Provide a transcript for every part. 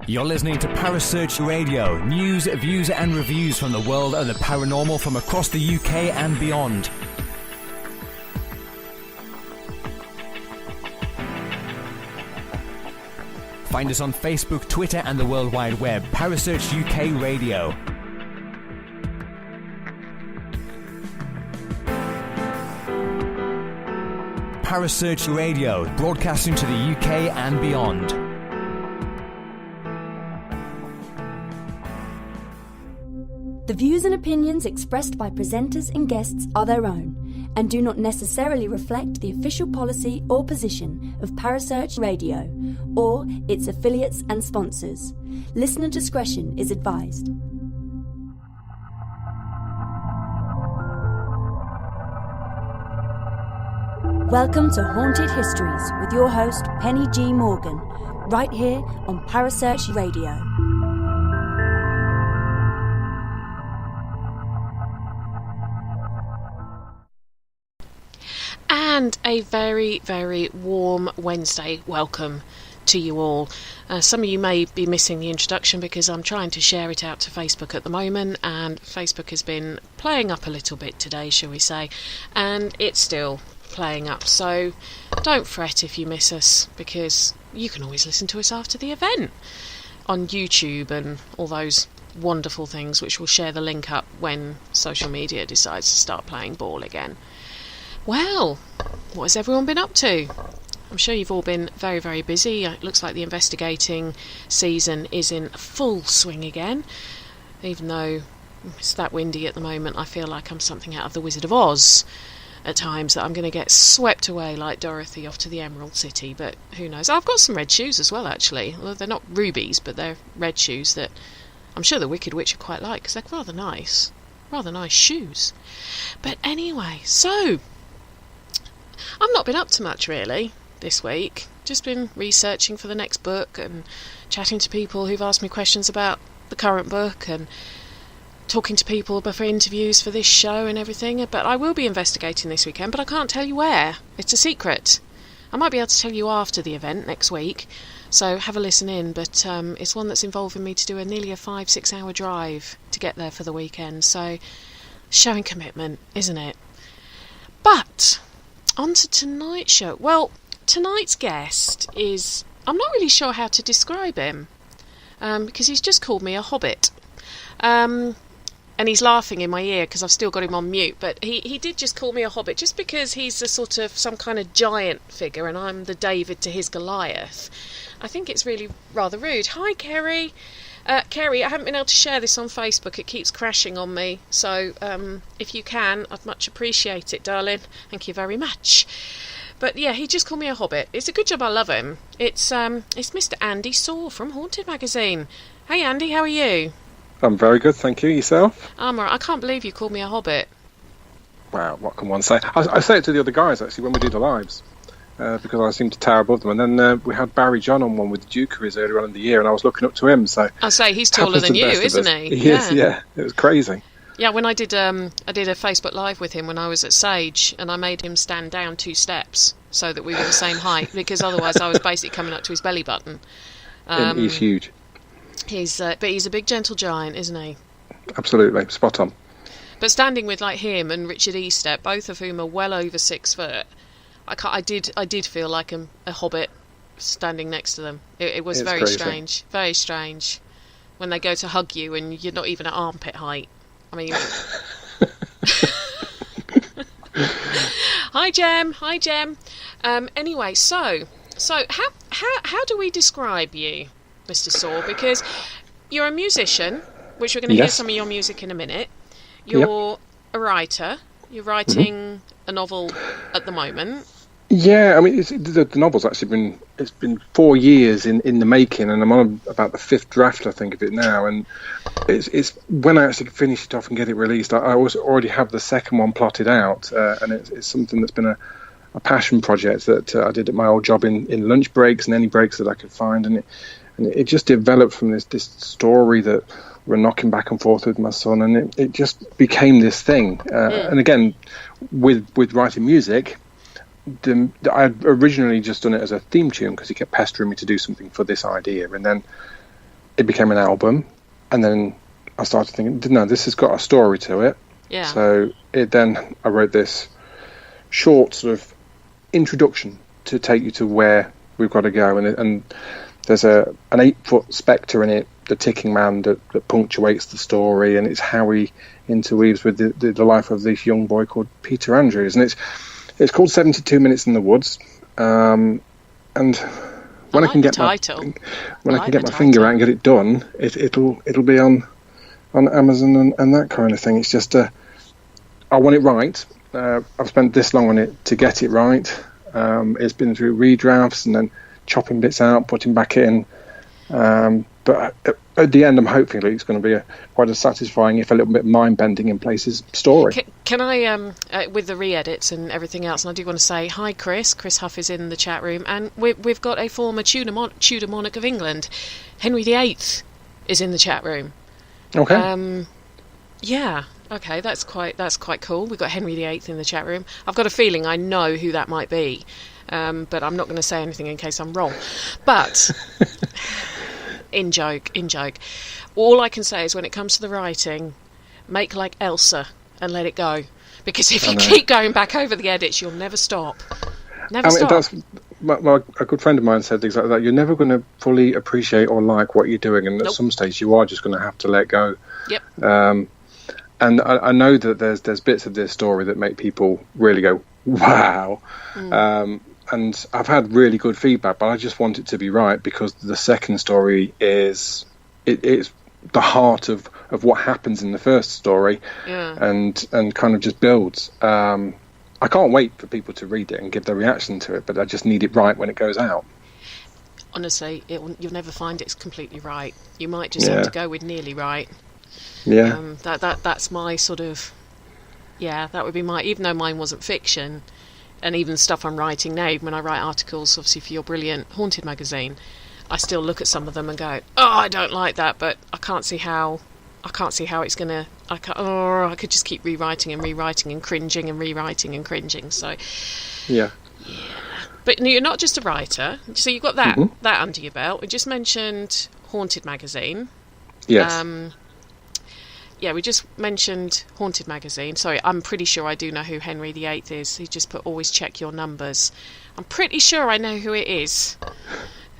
You're listening to Parasearch Radio, news, views and reviews from the world of the paranormal from across the UK and beyond. Find us on Facebook, Twitter and the World Wide Web. Parasearch UK Radio. Parasearch Radio, broadcasting to the UK and beyond. The views and opinions expressed by presenters and guests are their own and do not necessarily reflect the official policy or position of Parasearch Radio or its affiliates and sponsors. Listener discretion is advised. Welcome to Haunted Histories with your host Penny G. Morgan, right here on Parasearch Radio. And a very, very warm Wednesday welcome to you all. Some of you may be missing the introduction because I'm trying to share it out to Facebook at the moment, and Facebook has been playing up a little bit today, shall we say, and it's still playing up. So don't fret if you miss us, because you can always listen to us after the event on YouTube and all those wonderful things, which we'll share the link up when social media decides to start playing ball again. Well, what has everyone been up to? I'm sure you've all been very, very busy. It looks like the investigating season is in full swing again. Even though it's that windy at the moment, I feel like I'm something out of the Wizard of Oz at times, that I'm going to get swept away like Dorothy off to the Emerald City, but who knows. I've got some red shoes as well, actually. Well, they're not rubies, but they're red shoes that I'm sure the Wicked Witch would quite like, because they're rather nice shoes. But anyway, so I've not been up to much really this week. Just been researching for the next book and chatting to people who've asked me questions about the current book and talking to people for interviews for this show and everything. But I will be investigating this weekend, but I can't tell you where. It's a secret. I might be able to tell you after the event next week, so have a listen in. But it's one that's involving me to do nearly a 5-6 hour drive to get there for the weekend, so showing commitment, isn't it? But on to tonight's show. Well, tonight's guest is, I'm not really sure how to describe him, because he's just called me a hobbit. And he's laughing in my ear because I've still got him on mute, but he did just call me a hobbit just because he's a sort of some kind of giant figure and I'm the David to his Goliath. I think it's really rather rude. Hi, Kerry. Kerry, I haven't been able to share this on Facebook. It keeps crashing on me. So if you can, I'd much appreciate it, darling. Thank you very much. But yeah, he just called me a hobbit. It's a good job I love him. It's Mr. Andy Soar from Haunted Magazine. Hey, Andy, how are you? I'm very good, thank you. Yourself? I'm alright. I can't believe you called me a hobbit. Wow, what can one say? I say it to the other guys, actually, when we do the lives. Because I seem to tower above them. And then we had Barry John on one with the Dukeries earlier on in the year, and I was looking up to him. So I say he's taller than you, isn't he? He is, yeah. It was crazy. Yeah, when I did a Facebook Live with him when I was at Sage, and I made him stand down 2 steps so that we were the same height, because otherwise I was basically coming up to his belly button. He's huge. But he's a big gentle giant, isn't he? Absolutely, spot on. But standing with like him and Richard Eastep, both of whom are well over 6 foot, I did feel like a hobbit standing next to them. It was very strange, very strange. When they go to hug you and you're not even at armpit height. I mean, hi Jem. Anyway, so how do we describe you, Mr. Soar? Because you're a musician, which we're going to hear some of your music in a minute. You're a writer. You're writing a novel at the moment. Yeah, I mean, the novel's actually been 4 years in the making, and I'm on about the 5th draft, I think, of it now. And it's when I actually finish it off and get it released, I already have the second one plotted out, and it's something that's been a passion project that I did at my old job in lunch breaks and any breaks that I could find, and And it just developed from this story that we're knocking back and forth with my son, and it just became this thing. And again, with writing music, I'd originally just done it as a theme tune because he kept pestering me to do something for this idea, and then it became an album, and then I started thinking, no, this has got a story to it. Yeah. So I wrote this short sort of introduction to take you to where we've got to go, and there's an 8-foot spectre in it, the ticking man that punctuates the story, and it's how he interweaves with the life of this young boy called Peter Andrews, and it's called 72 Minutes in the Woods. And when I can get my finger out and get it done, it'll be on Amazon and that kind of thing. It's just I want it right. I've spent this long on it to get it right. It's been through redrafts and then chopping bits out, putting back in. But at the end, I'm hoping that it's going to be quite a satisfying, if a little bit mind-bending in places, story. Can I, with the re-edits and everything else, and I do want to say hi, Chris. Chris Huff is in the chat room, and we've got a former Tudor monarch of England, Henry VIII, is in the chat room. Okay. Yeah. Okay, that's quite cool. We've got Henry VIII in the chat room. I've got a feeling I know who that might be, but I'm not going to say anything in case I'm wrong. But in joke. All I can say is when it comes to the writing, make like Elsa and let it go. Because if you keep going back over the edits, you'll never stop. Stop. That's a good friend of mine said exactly that. You're never going to fully appreciate or like what you're doing, and at some stage you are just going to have to let go. Yep. And I know that there's bits of this story that make people really go, wow. And I've had really good feedback, but I just want it to be right, because the second story is it's the heart of what happens in the first story, and kind of just builds. I can't wait for people to read it and give their reaction to it, but I just need it right when it goes out. Honestly, you'll never find it's completely right. You might just have to go with nearly right. Yeah. That's my sort of, that would be my, even though mine wasn't fiction, and even stuff I'm writing now, when I write articles, obviously for your brilliant Haunted magazine, I still look at some of them and go, I don't like that, but I can't see how it's gonna. I could just keep rewriting and cringing and rewriting and cringing. So, yeah. But you're not just a writer, so you've got that under your belt. We just mentioned Haunted magazine. Yes. We just mentioned Haunted magazine. Sorry, I'm pretty sure I do know who Henry VIII is. He just put always check your numbers. I'm pretty sure I know who it is.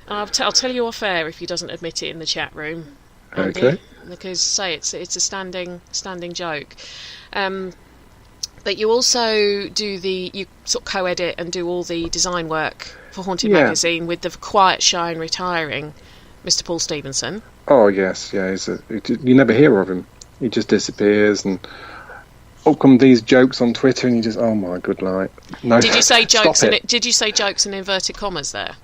I'll tell you off air if he doesn't admit it in the chat room. Andy, okay. Because it's a standing joke. But you also you sort of co-edit and do all the design work for Haunted magazine with the quiet, shy and retiring Mr. Paul Stevenson. Oh yes, yeah. You never hear of him. He just disappears, and up come these jokes on Twitter, and you just, oh my good night. No, did you say jokes? Did you say jokes in inverted commas there?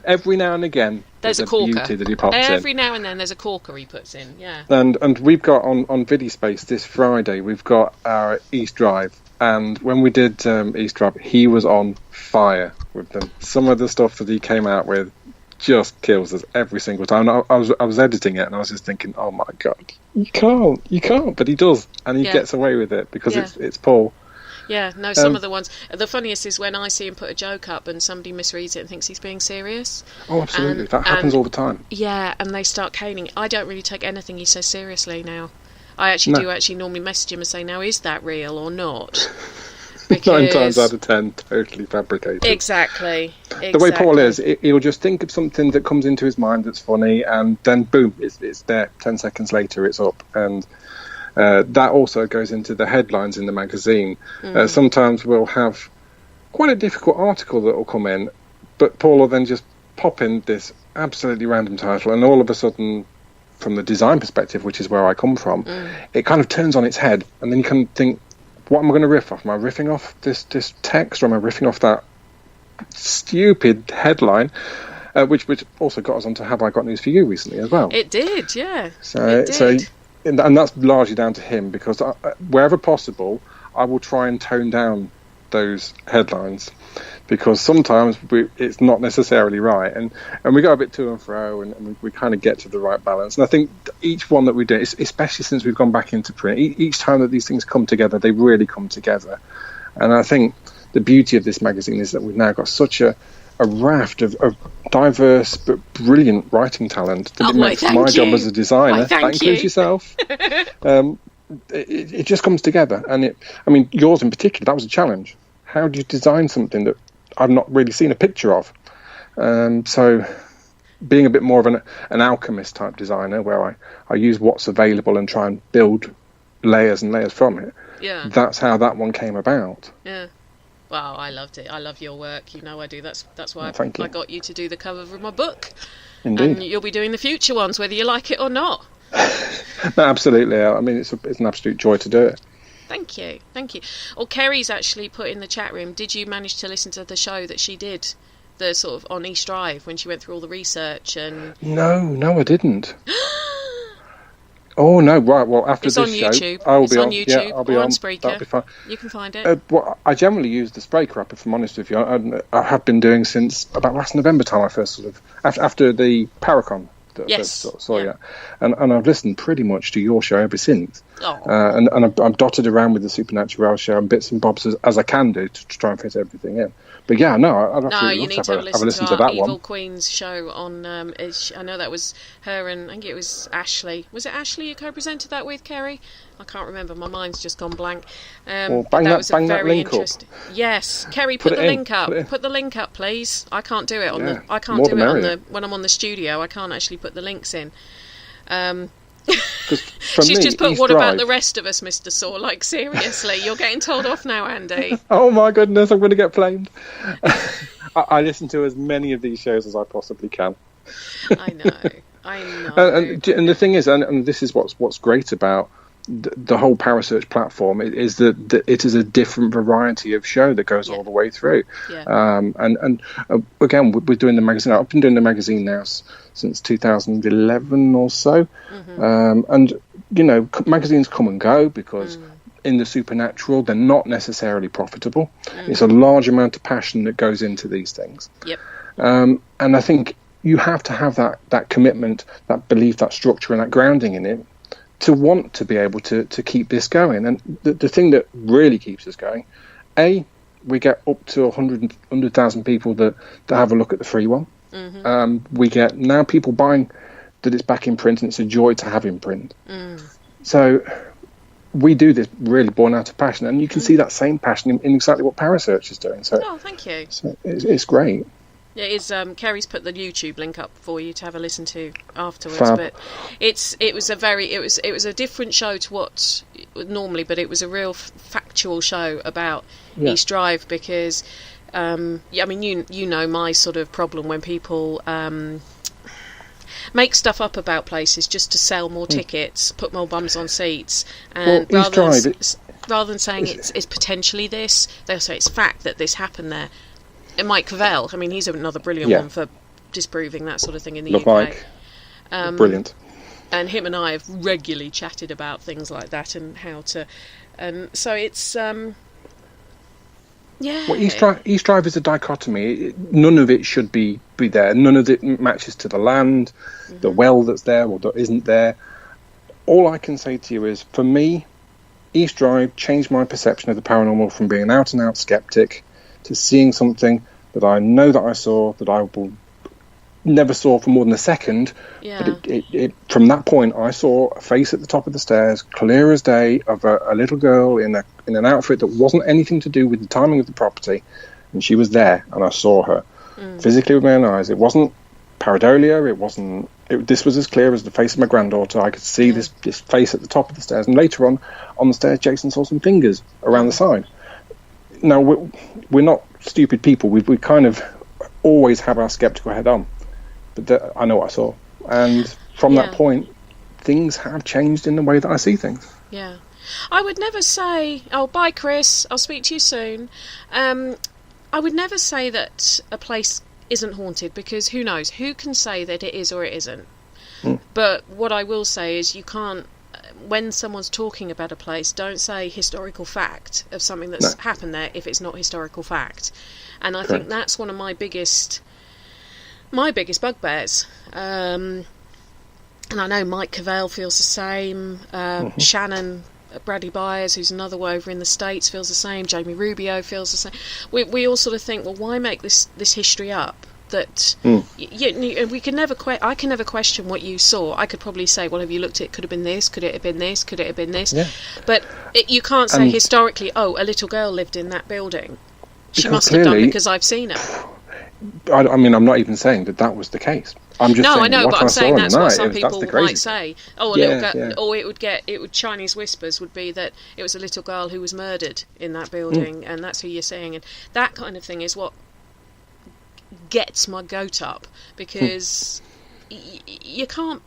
Every now and again, there's a corker. Beauty that he pops Every now and then, there's a corker he puts in. Yeah. And we've got on Vidispace this Friday, we've got our East Drive, and when we did East Drive, he was on fire with them. Some of the stuff that he came out with just kills us every single time. I was editing it, and I was just thinking, oh my god, you can't, but he does, and he gets away with it because it's Paul. Yeah, no, some of the ones. The funniest is when I see him put a joke up and somebody misreads it and thinks he's being serious. Oh, absolutely, that happens all the time. Yeah, and they start caning. I don't really take anything he says seriously now. I actually do normally message him and say, now, is that real or not? Because 9 times out of 10, totally fabricated. Exactly. The way Paul is, he'll just think of something that comes into his mind that's funny, and then boom, it's there. 10 seconds later, it's up. And that also goes into the headlines in the magazine. Sometimes we'll have quite a difficult article that will come in, but Paul will then just pop in this absolutely random title, and all of a sudden, from the design perspective, which is where I come from, it kind of turns on its head, and then you can think, what am I going to riff off? Am I riffing off this text, or am I riffing off that stupid headline, which also got us onto Have I Got News for You recently as well? It did, yeah. So and that's largely down to him, because wherever possible, I will try and tone down those headlines because sometimes it's not necessarily right, and we go a bit to and fro, and we kind of get to the right balance. And I think each one that we do, especially since we've gone back into print, each time that these things come together, they really come together. And I think the beauty of this magazine is that we've now got such a raft of diverse but brilliant writing talent that it makes my job as a designer. That includes yourself. It just comes together, and yours in particular, that was a challenge. How do you design something that I've not really seen a picture of? So being a bit more of an alchemist type designer, where I use what's available and try and build layers and layers from it. Yeah. That's how that one came about. Yeah. Wow, I loved it. I love your work. You know I do. That's why I got you to do the cover of my book. Indeed. And you'll be doing the future ones, whether you like it or not. No, absolutely. I mean, it's an absolute joy to do it. Thank you. Well, Kerry's actually put in the chat room, did you manage to listen to the show that she did, the sort of on East Drive, when she went through all the research? And No, I didn't. Oh, no, right. Well, after it's this on show, YouTube. I'll be on on YouTube. Yeah, I'll be on on Spreaker. That'll be fine. You can find it. Well, I generally use the Spreaker app, if I'm honest with you. I have been doing since about last November time. I first after the Paracon. Yes. So yeah. And I've listened pretty much to your show ever since. Oh. And I'm dotted around with the Supernatural show and bits and bobs as I can do to try and fit everything in. But yeah, no, I'd absolutely you need love to have a listen to to our that Evil one. Queen's show on. I know that was her, and I think it was Ashley. Was it Ashley you co-presented that with, Kerry? I can't remember. My mind's just gone blank. Well, bang that was a link very up. interesting. Yes, Kerry, put the link up. Put the link up, please. I can't do it on the. I can't do it when I'm on the studio. I can't actually put the links in. She's just put, what about the rest of us, Mr. Soar? Like, seriously, you're getting told off now, Andy. Oh my goodness, I'm going to get flamed. I listen to as many of these shows as I possibly can. I know. And the thing is, and this is what's great about the whole Parasearch platform, is that it is a different variety of show that goes all the way through. Yeah. And again, we're doing the magazine. I've been doing the magazine now since 2011 or so. Mm-hmm. And magazines come and go because in the supernatural they're not necessarily profitable. It's a large amount of passion that goes into these things. Yep. And I think you have to have that commitment, that belief, that structure and that grounding in it to want to be able to keep this going. And the thing that really keeps us going, we get up to 100,000 people that have a look at the free one. Mm-hmm. We get now people buying that it's back in print, and it's a joy to have in print. So we do this really born out of passion, and you can see that same passion in exactly what Parasearch is doing. So, thank you. So it's great. Yeah, it is. Kerry's put the YouTube link up for you to have a listen to afterwards. Fab. But it was a different show to what normally, but it was a real factual show about East Drive because, you know my sort of problem when people make stuff up about places just to sell more tickets, put more bums on seats, and rather than saying it's potentially this, they'll say it's fact that this happened there. And Mike Cavell, I mean, he's another brilliant one for disproving that sort of thing in the UK. Mike. Brilliant. And him and I have regularly chatted about things like that and how to... And so it's... Well, East Drive is a dichotomy. None of it should be there. None of it matches to the land, the well that's there or that isn't there. All I can say to you is, for me, East Drive changed my perception of the paranormal from being an out-and-out skeptic to seeing something that I know that I saw, that I will never saw for more than a second. Yeah. But it from that point, I saw a face at the top of the stairs, clear as day, of a little girl in an outfit that wasn't anything to do with the timing of the property, and she was there, and I saw her physically with my own eyes. It wasn't pareidolia. This was as clear as the face of my granddaughter. I could see this face at the top of the stairs, and later on the stairs, Jason saw some fingers around the side. Now, we're not stupid people. We kind of always have our skeptical head on. But I know what I saw. And from that point, things have changed in the way that I see things. Yeah. I would never say, bye, Chris, I'll speak to you soon. I would never say that a place isn't haunted, because who knows? Who can say that it is or it isn't? But what I will say is you can't... when someone's talking about a place, don't say historical fact of something that's happened there if it's not historical fact. And I think that's one of my biggest bugbears. And I know Mike Cavell feels the same. Shannon Bradley Byers, who's another one over in the States, feels the same. Jamie Rubio feels the same. We all sort of think, well, why make this history up? That we can never. I can never question what you saw. I could probably say, well, have you looked at it? Could have been this. Could it have been this? Could it have been this? Yeah. But you can't say historically, oh, a little girl lived in that building. She must have done because I've seen her. I mean, I'm not even saying that was the case. I'm just saying, I know, but I'm saying that's what some people might say. say. Oh, a little girl, or it would Chinese whispers would be that it was a little girl who was murdered in that building, and that's who you're seeing, and that kind of thing is what gets my goat up, because you can't.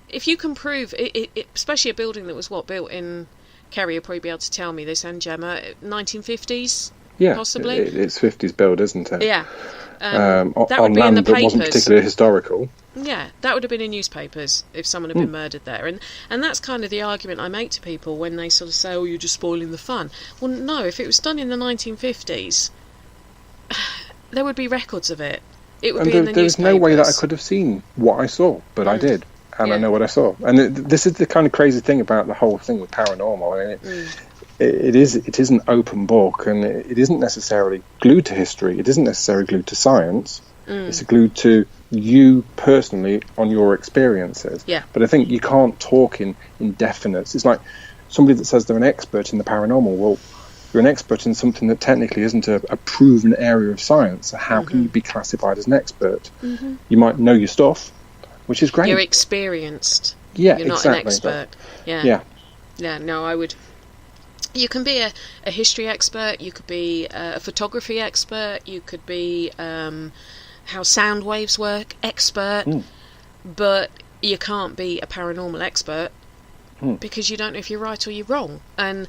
If you can prove it, especially a building that was built in. Kerry will probably be able to tell me this, and Gemma, 1950s. Yeah, possibly. It's 50s build, isn't it? Yeah. That would on be land in the that papers. wasn't particularly historical. Yeah, that would have been in newspapers if someone had been murdered there. And that's kind of the argument I make to people when they sort of say, oh, you're just spoiling the fun. Well, no, if it was done in the 1950s, there would be records of it. It would be in the newspapers. There's no way that I could have seen what I saw, but I did. And I know what I saw. And this is the kind of crazy thing about the whole thing with paranormal. I mean, it is an open book, and it isn't necessarily glued to history. It isn't necessarily glued to science. It's glued to you personally on your experiences. Yeah. But I think you can't talk in indefinites. It's like somebody that says they're an expert in the paranormal. Well, you're an expert in something that technically isn't a proven area of science. So how can you be classified as an expert? You might know your stuff, which is great. You're experienced. Yeah, you're not an expert. Yeah. No, I would. You can be a history expert. You could be a photography expert. You could be how sound waves work expert. But you can't be a paranormal expert because you don't know if you're right or you're wrong, and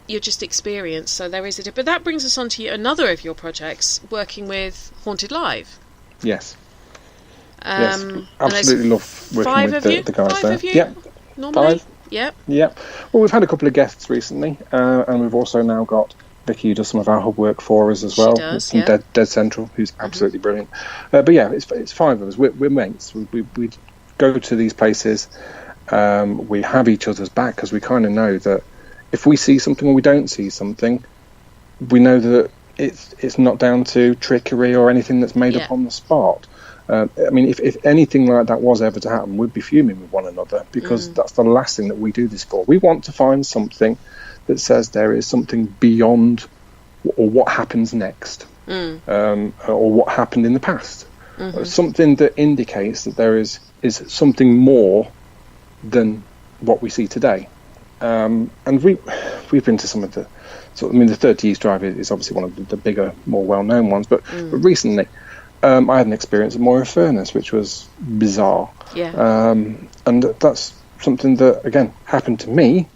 you're just experienced. So there is a. But that brings us on to another of your projects, working with Haunted Live. Yes. Yes, absolutely love working with the guys there. 5 of you? Yeah, normally? 5. Yep. Yeah. Well, we've had a couple of guests recently, and we've also now got Vicky, who does some of our hub work for us as well. She does, from Dead Central, who's absolutely brilliant. But yeah, it's 5 of us. We're mates. We go to these places. We have each other's back, because we kind of know that if we see something or we don't see something, we know that it's not down to trickery or anything that's made up on the spot. I mean, if anything like that was ever to happen, we'd be fuming with one another, because that's the last thing that we do this for. We want to find something that says there is something beyond, or what happens next, or what happened in the past. Something that indicates that there is something more than what we see today. And we've been to some of the... So, I mean, the 30 East Drive is obviously one of the bigger, more well-known ones, but recently... I had an experience at Moira Furnace, which was bizarre. Yeah. And that's something that, again, happened to me,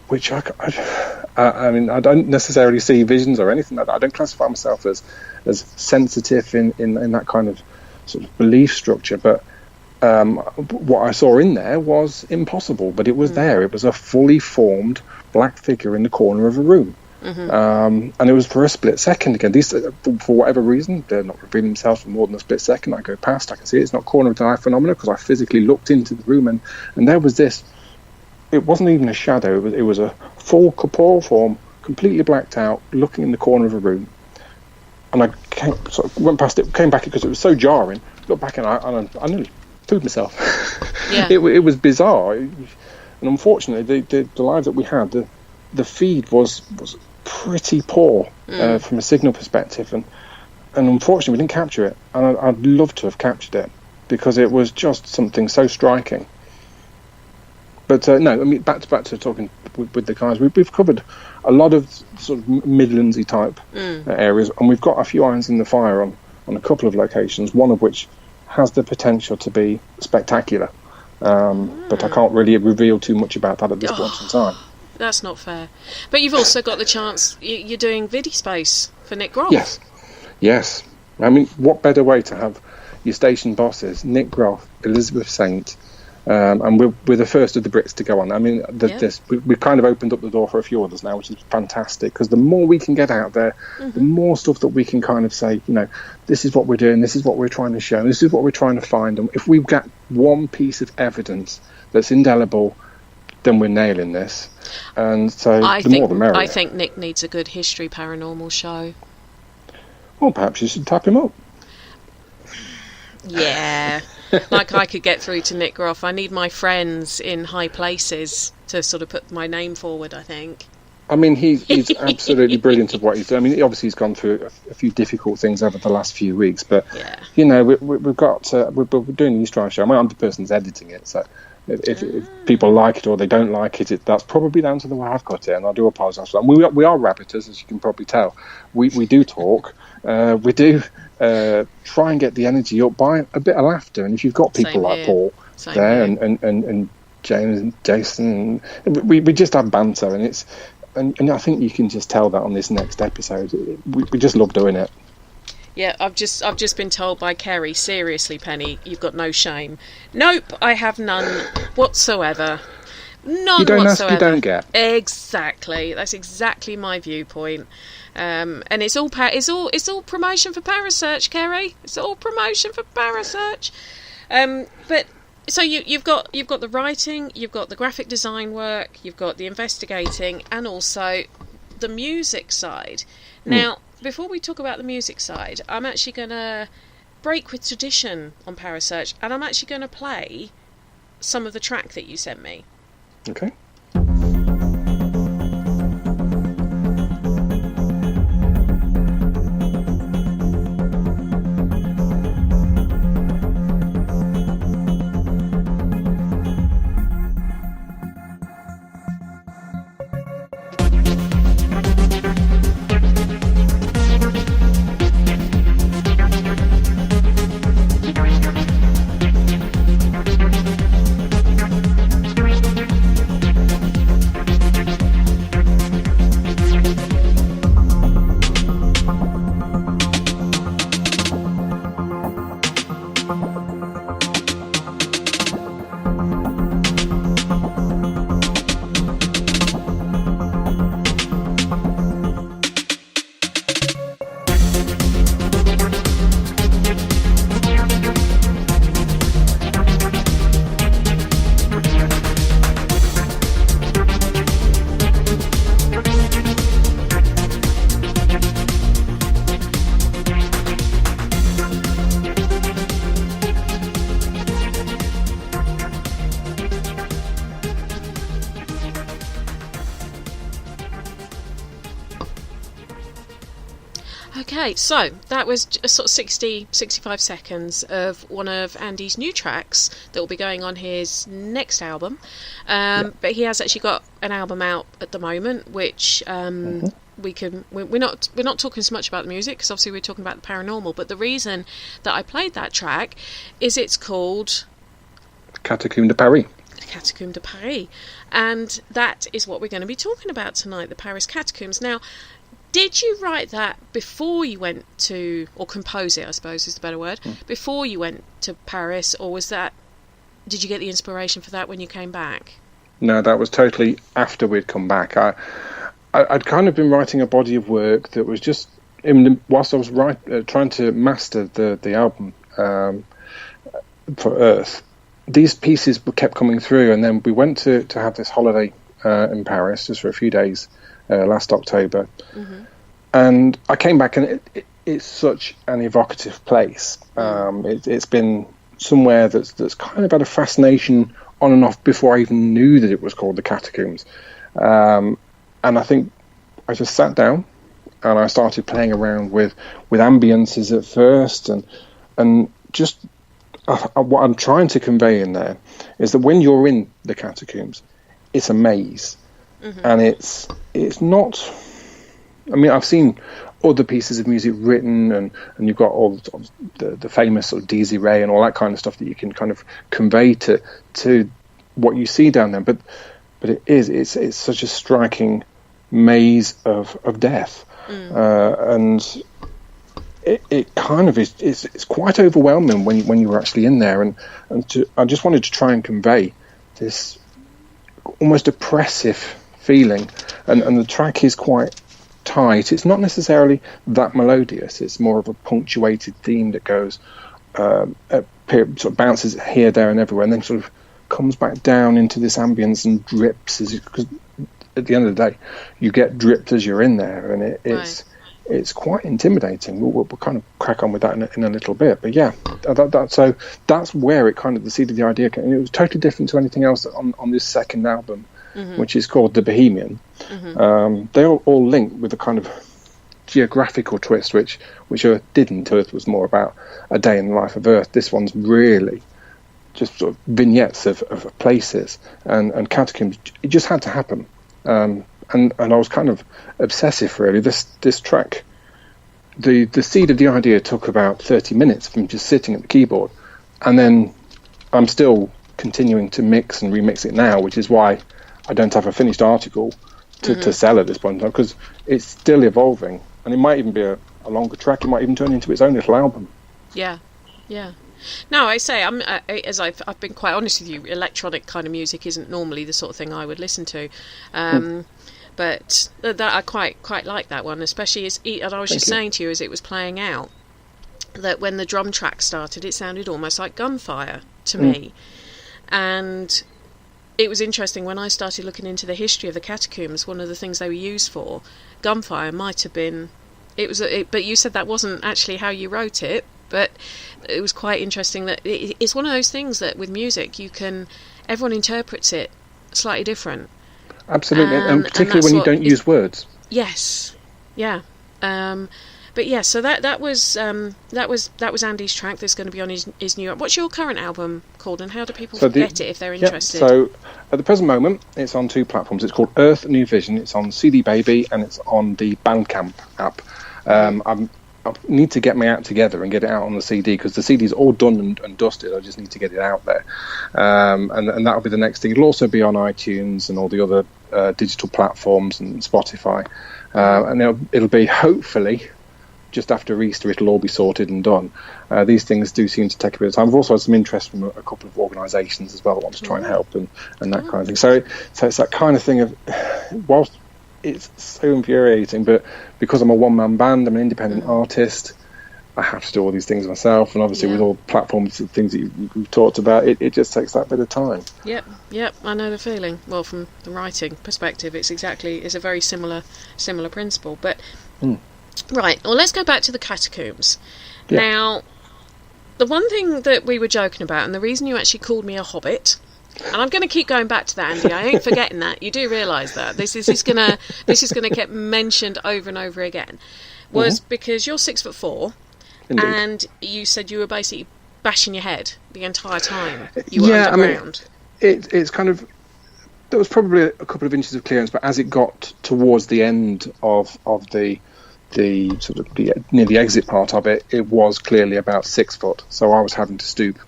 which I mean, I don't necessarily see visions or anything like that. I don't classify myself as sensitive in that kind of sort of belief structure, but what I saw in there was impossible, but it was there. It was a fully formed black figure in the corner of a room. And it was for a split second. Again, these, for whatever reason, they're not revealing themselves for more than a split second. I go past, I can see it. It's not corner of the eye phenomena, because I physically looked into the room, and there was this. It wasn't even a shadow. It was a full corporeal form, completely blacked out, looking in the corner of a room. And I went past it, came back because it was so jarring. Looked back, and I nearly pooed myself. Yeah. It was bizarre, and unfortunately, the live that we had, the feed was pretty poor from a signal perspective, and unfortunately we didn't capture it, and I'd love to have captured it, because it was just something so striking. But no, I mean, back to talking with the guys, we've covered a lot of sort of Midlandsy type areas, and we've got a few irons in the fire on a couple of locations, one of which has the potential to be spectacular, but I can't really reveal too much about that at this point in time. That's not fair. But you've also got the chance, you're doing Vidispace for Nick Groff. Yes. I mean, what better way to have your station bosses, Nick Groff, Elizabeth Saint, And we're the first of the Brits to go on. I mean, we've kind of opened up the door for a few others now, which is fantastic, because the more we can get out there, the more stuff that we can kind of say, this is what we're doing, this is what we're trying to show, this is what we're trying to find. And if we've got one piece of evidence that's indelible, then we're nailing this. And so more the merrier. I think Nick needs a good history paranormal show. Well, perhaps you should tap him up. Yeah. Like I could get through to Nick Groff. I need my friends in high places to sort of put my name forward, I think. I mean, he's absolutely brilliant at what he's doing. I mean, obviously he's gone through a few difficult things over the last few weeks, but, we've got, we're doing the Easter Island show. I'm the person that's editing it, so if people like it or they don't like it, that's probably down to the way I've got it, and I do apologise for that. We are rabbiters, as you can probably tell. We do talk. We do try and get the energy up by a bit of laughter, and if you've got people like Paul there and James and Jason, we just have banter, and I think you can just tell that on this next episode. We just love doing it. Yeah, I've just been told by Kerry, seriously, Penny, you've got no shame. Nope, I have none whatsoever. None you don't whatsoever. Ask, you don't get. Exactly, that's exactly my viewpoint. And it's all promotion for Parasearch, Kerry. It's all promotion for Parasearch. But so you've got the writing, you've got the graphic design work, you've got the investigating, and also the music side. Now, before we talk about the music side, I'm actually going to break with tradition on Parasearch, and I'm actually going to play some of the track that you sent me. Okay. Okay, so that was a sort of 65 seconds of one of Andy's new tracks that will be going on his next album. But he has actually got an album out at the moment, which we're not talking so much about the music, because obviously we're talking about the paranormal. But the reason that I played that track is it's called Catacombs de Paris. Catacombs de Paris, and that is what we're going to be talking about tonight, the Paris Catacombs. Now, did you write that before you went to, or compose it, I suppose is the better word, before you went to Paris, or did you get the inspiration for that when you came back? No, that was totally after we'd come back. I'd kind of been writing a body of work that was just, whilst I was trying to master the album for Earth, these pieces kept coming through, and then we went to have this holiday in Paris just for a few days last October. And I came back, and it's such an evocative place. It's been somewhere that's kind of had a fascination on and off before I even knew that it was called the Catacombs. And I think I just sat down and I started playing around with ambiences at first, and just what I'm trying to convey in there is that when you're in the Catacombs, it's a maze. And it's not. I mean, I've seen other pieces of music written, and you've got all the famous sort of Daisy Ray and all that kind of stuff that you can kind of convey to what you see down there. But it's such a striking maze of death, and it kind of is. It's quite overwhelming when you were actually in there, and I just wanted to try and convey this almost oppressive feeling, and the track is quite tight. It's not necessarily that melodious. It's more of a punctuated theme that goes sort of bounces here, there, and everywhere, and then sort of comes back down into this ambience and drips because at the end of the day, you get dripped as you're in there, and it's quite intimidating. We'll kind of crack on with that in a little bit, but yeah, so that's where it kind of the seed of the idea came. And it was totally different to anything else on this second album, which is called The Bohemian. They all link with a kind of geographical twist, which Earth didn't. Earth was more about a day in the life of Earth. This one's really just sort of vignettes of places and catacombs. It just had to happen. And I was kind of obsessive, really. This track, the seed of the idea took about 30 minutes from just sitting at the keyboard, and then I'm still continuing to mix and remix it now, which is why I don't have a finished article to sell at this point in time, because it's still evolving, and it might even be a longer track. It might even turn into its own little album. Yeah. No, I say as I've been quite honest with you, electronic kind of music isn't normally the sort of thing I would listen to, but that I quite like that one, especially and I was just saying to you as it was playing out that when the drum track started, it sounded almost like gunfire to me, and it was interesting when I started looking into the history of the catacombs. One of the things they were used for, gunfire, might have been. But you said that wasn't actually how you wrote it. But it was quite interesting that it's one of those things that with music everyone interprets it slightly different. Absolutely, and particularly when you don't use words. Yes, yeah. But yeah, so that was Andy's track that's going to be on his new. What's your current album called, and how do people get it if they're interested? So at the present moment, it's on 2 platforms. It's called Earth New Vision. It's on CD Baby, and it's on the Bandcamp app. I need to get my act together and get it out on the CD, because the CD is all done and dusted. I just need to get it out there, and that'll be the next thing. It'll also be on iTunes and all the other digital platforms and Spotify, and it'll be hopefully just after Easter. It'll all be sorted and done. These things do seem to take a bit of time. I've also had some interest from a couple of organisations as well that want to try and help and that kind of thing. So it's that kind of thing of, whilst it's so infuriating, but because I'm a one-man band, I'm an independent artist, I have to do all these things myself, and obviously with all platforms and things that you've talked about, it just takes that bit of time. Yep, I know the feeling. Well, from the writing perspective, it's a very similar principle. But right, well, let's go back to the catacombs. Now, the one thing that we were joking about, and the reason you actually called me a hobbit, and I'm going to keep going back to that, Andy. I ain't forgetting that. You do realise that this is gonna get mentioned over and over again. Was because you're 6'4", Indeed. And you said you were basically bashing your head the entire time you were underground. I mean, it's kind of, there was probably a couple of inches of clearance, but as it got towards the end of the sort of near the exit part of it, it was clearly about 6 foot. So I was having to stoop.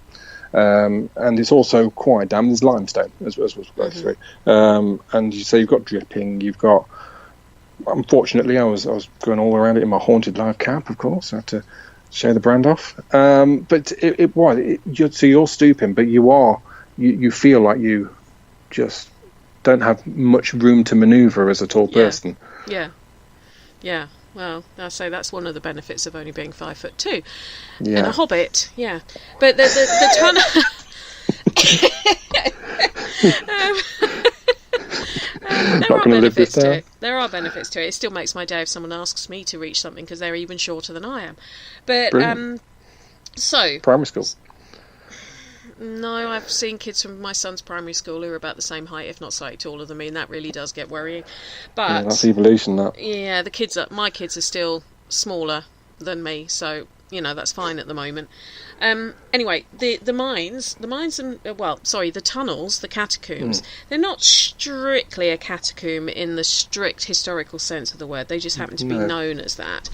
And it's also quite damp. There's limestone as we go through, and you say you've got dripping. You've got. Unfortunately, I was going all around it in my haunted live cap. Of course, I had to show the brand off. But so you're stooping, but you feel like you just don't have much room to manoeuvre as a tall person. Yeah. Well, I say that's one of the benefits of only being 5'2", and a hobbit. Yeah, but the ton. There are benefits to it. There are benefits to it. It still makes my day if someone asks me to reach something because they're even shorter than I am. But so primary school. No, I've seen kids from my son's primary school who are about the same height, if not slightly taller than me, and that really does get worrying. But that's evolution, that. Yeah, my kids are still smaller than me, so that's fine at the moment. Anyway, the mines and the tunnels, the catacombs. They're not strictly a catacomb in the strict historical sense of the word. They just happen to be known as that.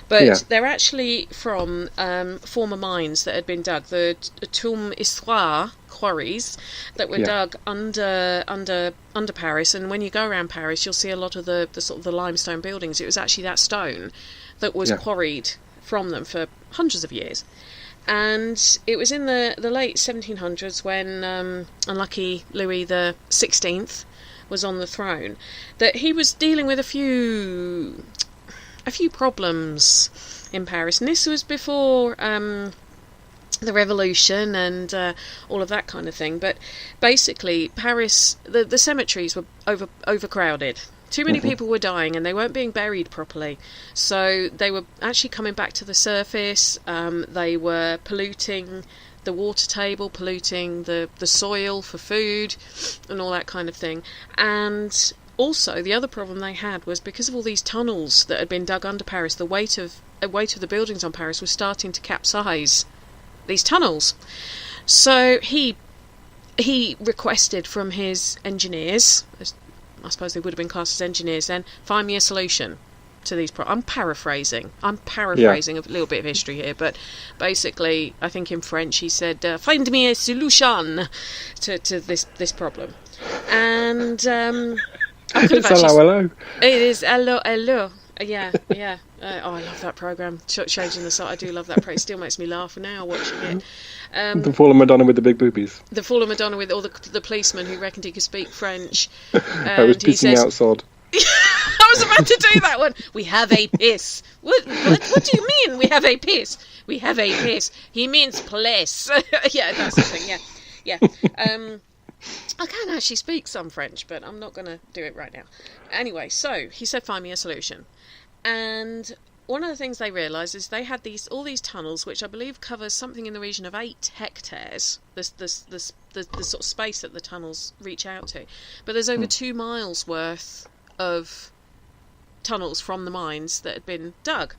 But they're actually from former mines that had been dug. The Tombe Histoire quarries that were dug under Paris. And when you go around Paris, you'll see a lot of the sort of the limestone buildings. It was actually that stone that was quarried from them for hundreds of years. And it was in the late 1700s when unlucky Louis the 16th was on the throne that he was dealing with a few problems in Paris. And this was before the revolution and all of that kind of thing. But basically, Paris, the cemeteries were overcrowded. Too many people were dying and they weren't being buried properly. So they were actually coming back to the surface. They were polluting the water table, polluting the soil for food and all that kind of thing. And also, the other problem they had was because of all these tunnels that had been dug under Paris, the weight of the buildings on Paris was starting to capsize these tunnels. So he requested from his engineers, I suppose they would have been classed as engineers then, find me a solution to these problems. I'm paraphrasing a little bit of history here, but basically, I think in French he said, find me a solution to this problem. And I could have actually... hello. It is hello. Yeah. I love that programme. Changing the site. I do love that program. It still makes me laugh now watching it. The Fallen Madonna with the big boobies. The Fallen Madonna with all the policeman who reckoned he could speak French. I was pissing outside. I was about to do that one. We have a piss. What do you mean we have a piss? We have a piss. He means place. Yeah, that's the thing. Yeah. I can actually speak some French, but I'm not going to do it right now. Anyway, so he said, find me a solution. And one of the things they realised is they had all these tunnels, which I believe covers something in the region of 8 hectares, the sort of space that the tunnels reach out to. But there's over 2 miles worth of tunnels from the mines that had been dug.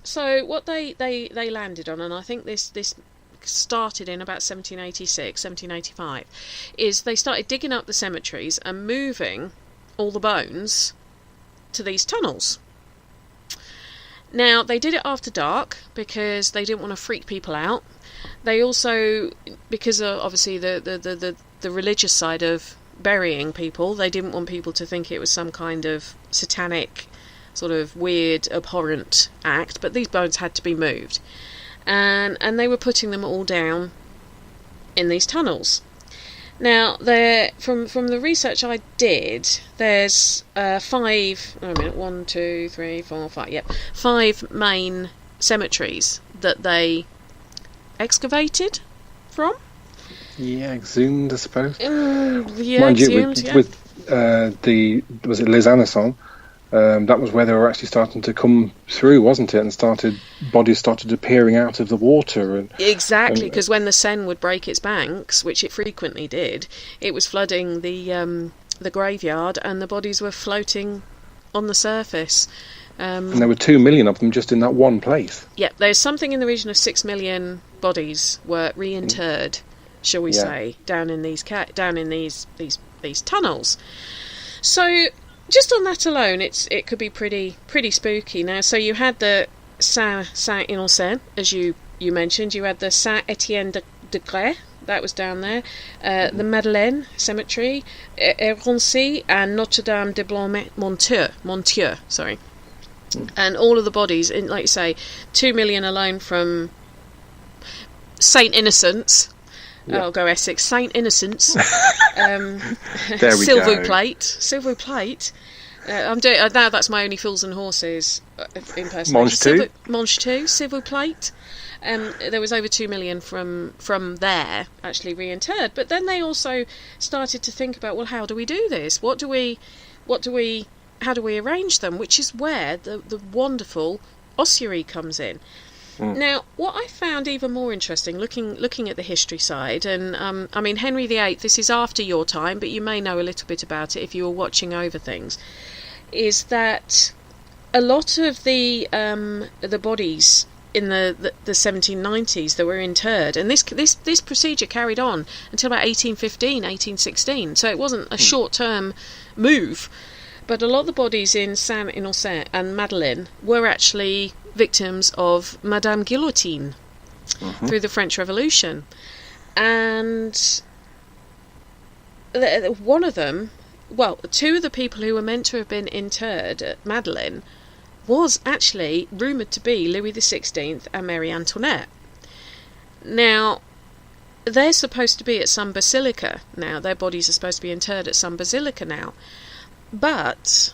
So what they landed on, and I think this started in about 1786, 1785, is they started digging up the cemeteries and moving all the bones to these tunnels. Now, they did it after dark because they didn't want to freak people out. They also, because of obviously the religious side of burying people, they didn't want people to think it was some kind of satanic, sort of weird, abhorrent act, but these bones had to be moved. And they were putting them all down in these tunnels. Now, from the research I did, there's 5 main cemeteries that they excavated from. Yeah, exhumed, I suppose. Yeah, mind exhumed, you, with was it Les Annexons? That was where they were actually starting to come through, wasn't it? And bodies started appearing out of the water. Exactly, because when the Seine would break its banks, which it frequently did, it was flooding the graveyard, and the bodies were floating on the surface. And there were 2 million of them just in that one place. Yeah, there's something in the region of 6 million bodies were reinterred, shall we say, down in these tunnels. So, just on that alone, it could be pretty spooky. Now, so you had the Saint-Innocent, as you mentioned. You had the Saint-Étienne de Grès, that was down there. The Madeleine Cemetery, Roncy, and Notre-Dame de Montieu, sorry. And all of the bodies, like you say, 2 million alone from Saint Innocents. Yeah. I'll go Essex. Saint Innocents. There we Silver go. Silver plate. I'm doing now. That's my only Fools and Horses impersonation. Mange 2. Silver plate. There was over 2 million from there actually reinterred. But then they also started to think about, well, how do we do this? How do we arrange them? Which is where the wonderful ossuary comes in. Now, what I found even more interesting, looking at the history side, and I mean, Henry VIII, this is after your time, but you may know a little bit about it if you were watching over things, is that a lot of the bodies in the 1790s that were interred, and this procedure carried on until about 1815, 1816, so it wasn't a short-term move, but a lot of the bodies in Saint-Innocent and Madeleine were actually victims of Madame Guillotine through the French Revolution. And one of them, well, 2 of the people who were meant to have been interred at Madeleine, was actually rumoured to be Louis XVI and Mary Antoinette. Now, they're supposed to be at some basilica now. Their bodies are supposed to be interred at some basilica now. But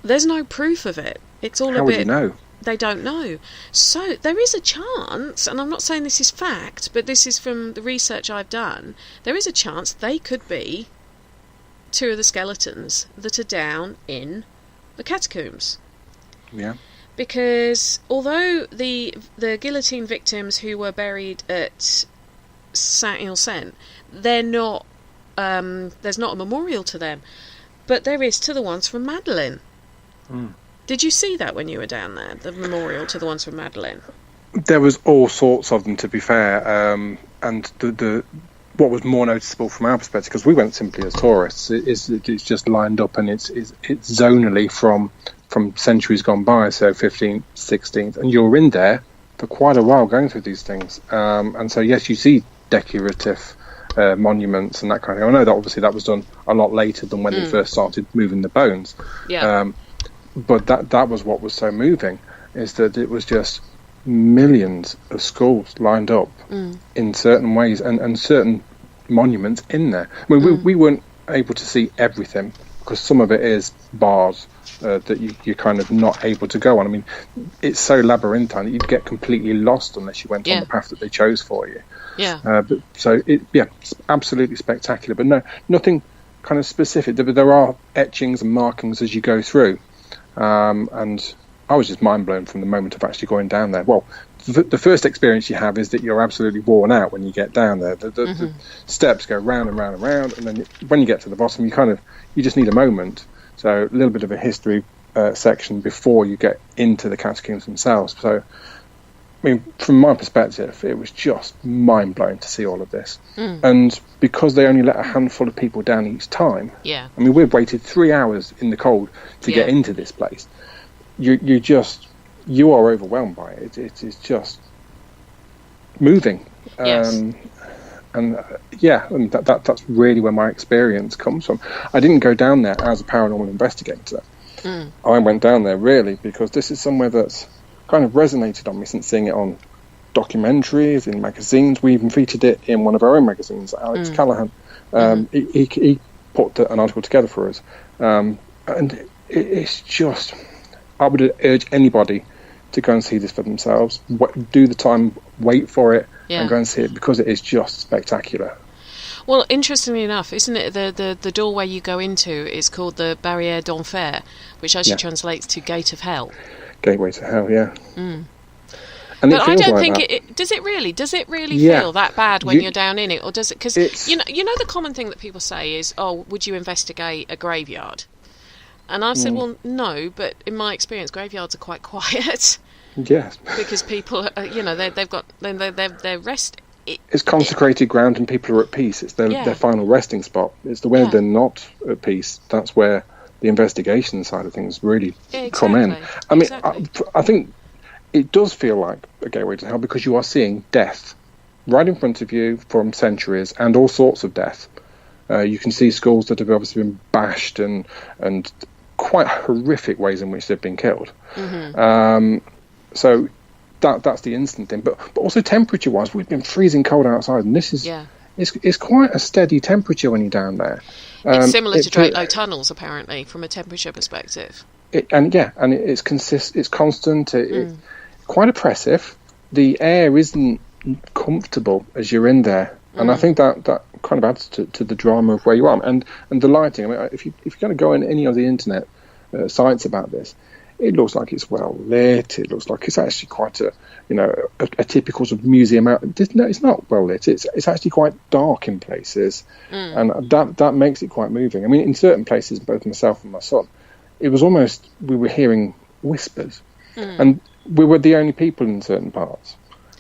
there's no proof of it. It's all How would you know? They don't know. So there is a chance, and I'm not saying this is fact, but this is from the research I've done, there is a chance they could be two of the skeletons that are down in the catacombs. Yeah. Because although the guillotine victims who were buried at Saint-Innocent, they're not, there's not a memorial to them, but there is to the ones from Madeleine. Mm. Did you see that when you were down there, the memorial to the ones from Madeleine? There was all sorts of them, to be fair, and the what was more noticeable from our perspective, because we went simply as tourists, it's just lined up, and it's zonally from centuries gone by, so 15th, 16th, and you're in there for quite a while going through these things, and so yes, you see decorative monuments and that kind of thing. I know that obviously that was done a lot later than when they first started moving the bones. Yeah. But that was what was so moving, is that it was just millions of skulls lined up in certain ways, and certain monuments in there. I mean, we weren't able to see everything, because some of it is bars that you're kind of not able to go on. I mean, it's so labyrinthine that you'd get completely lost unless you went on the path that they chose for you. Yeah. But so it's absolutely spectacular, but nothing kind of specific. There are etchings and markings as you go through. And I was just mind blown from the moment of actually going down there. Well, the first experience you have is that you're absolutely worn out when you get down there. The steps go round and round and round, and then when you get to the bottom, you just need a moment. So a little bit of a history section before you get into the catacombs themselves. So, I mean, from my perspective, it was just mind blowing to see all of this. And because they only let a handful of people down each time, I mean, we've waited 3 hours in the cold to get into this place. You are overwhelmed by it. It is just moving. Yes. That's really where my experience comes from. I didn't go down there as a paranormal investigator. I went down there really because this is somewhere that's kind of resonated on me since seeing it on documentaries, in magazines. We even featured it in one of our own magazines, Alex Callahan. He put an article together for us. And it's just, I would urge anybody to go and see this for themselves. Do the time, wait for it, and go and see it, because it is just spectacular. Well, interestingly enough, isn't it the doorway you go into is called the Barrière d'Enfer, which actually translates to Gate of Hell. Gateway to Hell, yeah. And but I don't like think does it really feel that bad when you're down in it, or does it? Because you know the common thing that people say is, "Oh, would you investigate a graveyard?" And I've said, "Well, no," but in my experience, graveyards are quite quiet. Yes, because people, they've got their rest. It's consecrated ground, and people are at peace. It's their final resting spot. It's the way they're not at peace. That's where the investigation side of things really come in. I mean, I think it does feel like a gateway to hell, because you are seeing death right in front of you from centuries, and all sorts of death. You can see skulls that have obviously been bashed and quite horrific ways in which they've been killed. So that's the instant thing. But also temperature-wise, we've been freezing cold outside, and this is it's quite a steady temperature when you're down there. It's similar to Drakelow tunnels, apparently, from a temperature perspective. It's constant. It's quite oppressive. The air isn't comfortable as you're in there, and I think that kind of adds to the drama of where you are, and the lighting. I mean, if you're going to go on any of the internet sites about this, it looks like it's well lit. It looks like it's actually quite a typical sort of museum out. No, it's not well lit. It's actually quite dark in places, and that makes it quite moving. I mean, in certain places, both myself and my son, it was almost we were hearing whispers, and we were the only people in certain parts,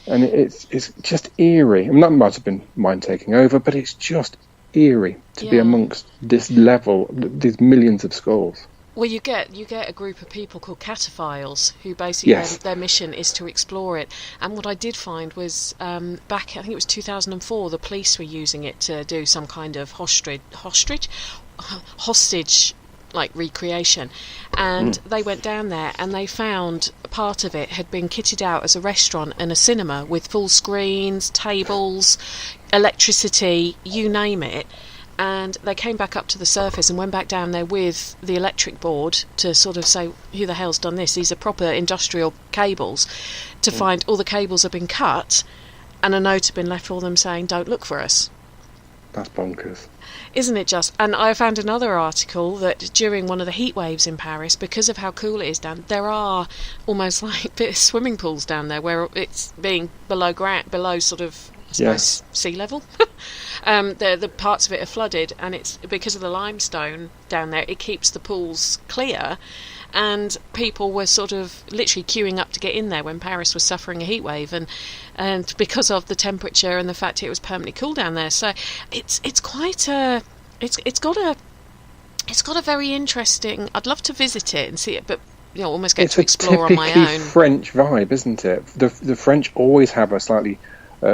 and it's just eerie. I mean, that might have been mind taking over, but it's just eerie to be amongst this level, these millions of skulls. Well, you get a group of people called cataphiles who basically their mission is to explore it. And what I did find was back, I think it was 2004, the police were using it to do some kind of hostage like recreation, and they went down there and they found part of it had been kitted out as a restaurant and a cinema with full screens, tables, electricity, you name it. And they came back up to the surface and went back down there with the electric board to sort of say, who the hell's done this? These are proper industrial cables, to find all the cables have been cut and a note had been left for them saying, don't look for us. That's bonkers. Isn't it just? And I found another article that during one of the heat waves in Paris, because of how cool it is down, there are almost like bit of swimming pools down there where it's being below sort of, I suppose, sea level. The parts of it are flooded, and it's because of the limestone down there, it keeps the pools clear, and people were sort of literally queuing up to get in there when Paris was suffering a heat wave, and because of the temperature and the fact it was permanently cool down there. So it's quite a it's got a very interesting. I'd love to visit it and see it, but almost get to explore on my own. It's a typically French vibe, isn't it? The French always have a slightly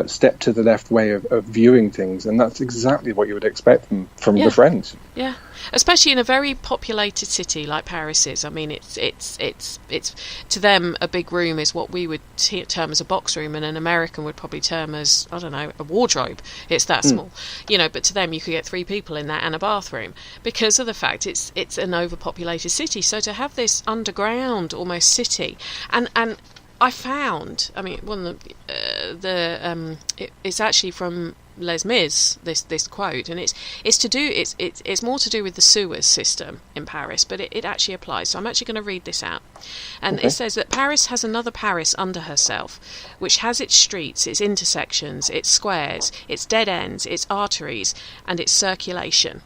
step to the left way of viewing things, and that's exactly what you would expect from the French. Yeah, especially in a very populated city like Paris is. I mean, it's to them a big room is what we would term as a box room, and an American would probably term as, I don't know, a wardrobe. It's that small, But to them, you could get 3 people in that and a bathroom because of the fact it's an overpopulated city. So to have this underground almost city, and I found, one of it's actually from Les Mis, this quote, and it's more to do with the sewers system in Paris, but it actually applies. So I'm actually going to read this out, and it says that Paris has another Paris under herself, which has its streets, its intersections, its squares, its dead ends, its arteries, and its circulation.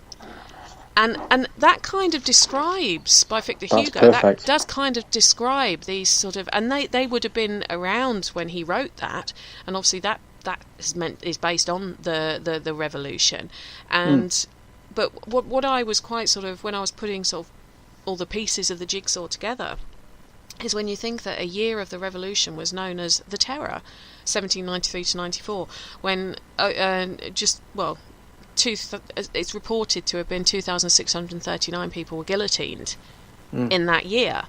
And that kind of describes, by Victor Hugo, that does kind of describe these sort of, and they would have been around when he wrote that, and obviously that is based on the revolution, and but what I was quite sort of, when I was putting sort of all the pieces of the jigsaw together, is when you think that a year of the revolution was known as the Terror, 1793 to 94, when it's reported to have been 2,639 people were guillotined in that year.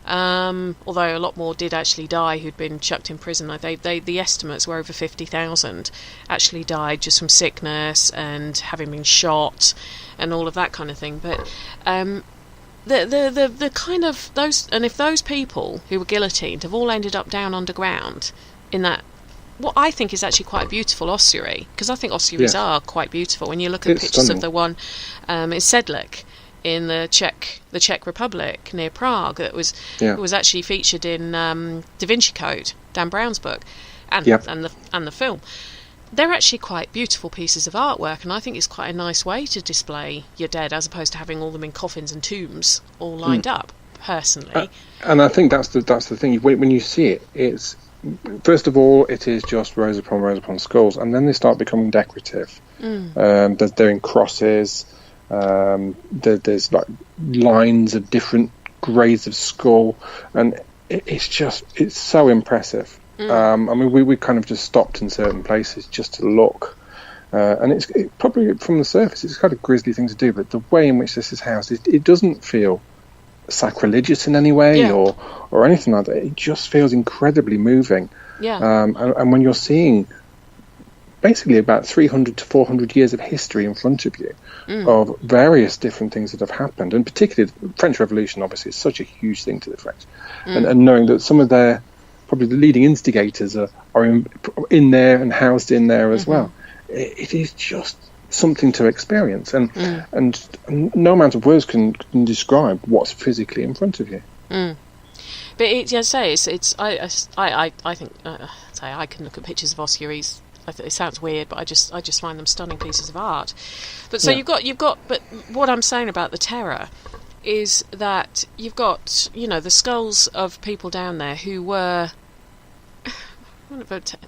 Although a lot more did actually die who'd been chucked in prison. The estimates were over 50,000 actually died just from sickness and having been shot and all of that kind of thing. But the kind of those, and if those people who were guillotined have all ended up down underground in that, what I think is actually quite a beautiful ossuary, because I think ossuaries are quite beautiful. When you look at pictures of the one in Sedlec in the Czech Republic near Prague, that was actually featured in Da Vinci Code, Dan Brown's book, and the film. They're actually quite beautiful pieces of artwork, and I think it's quite a nice way to display your dead, as opposed to having all them in coffins and tombs all lined up. Personally, and I think that's the thing. When you see it, it's, first of all, it is just rows upon skulls, and then they start becoming decorative. They're in crosses. There's like lines of different grades of skull, and it's so impressive. We kind of just stopped in certain places just to look, and it's probably from the surface it's quite a grisly thing to do, but the way in which this is housed, it doesn't feel sacrilegious in any way or anything like that. It just feels incredibly moving. And when you're seeing basically about 300 to 400 years of history in front of you of various different things that have happened, and particularly the French Revolution obviously is such a huge thing to the French, and knowing that some of their probably the leading instigators are in there and housed in there as well, it is just something to experience, and no amount of words can describe what's physically in front of you. But I think I can look at pictures of ossuaries. It sounds weird, but I just find them stunning pieces of art. But so you've got. But what I'm saying about the Terror is that you've got the skulls of people down there who were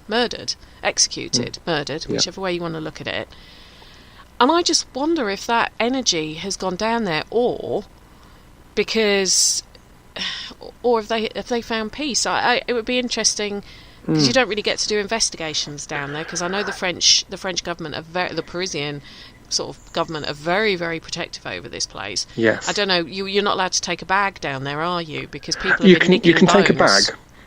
murdered, executed, whichever way you want to look at it. And I just wonder if that energy has gone down there, or if they found peace. It would be interesting, because you don't really get to do investigations down there. Because I know the French government are the Parisian sort of government are very, very protective over this place. Yes. I don't know. You're not allowed to take a bag down there, are you? Because people have been nicking you can bones. take a bag.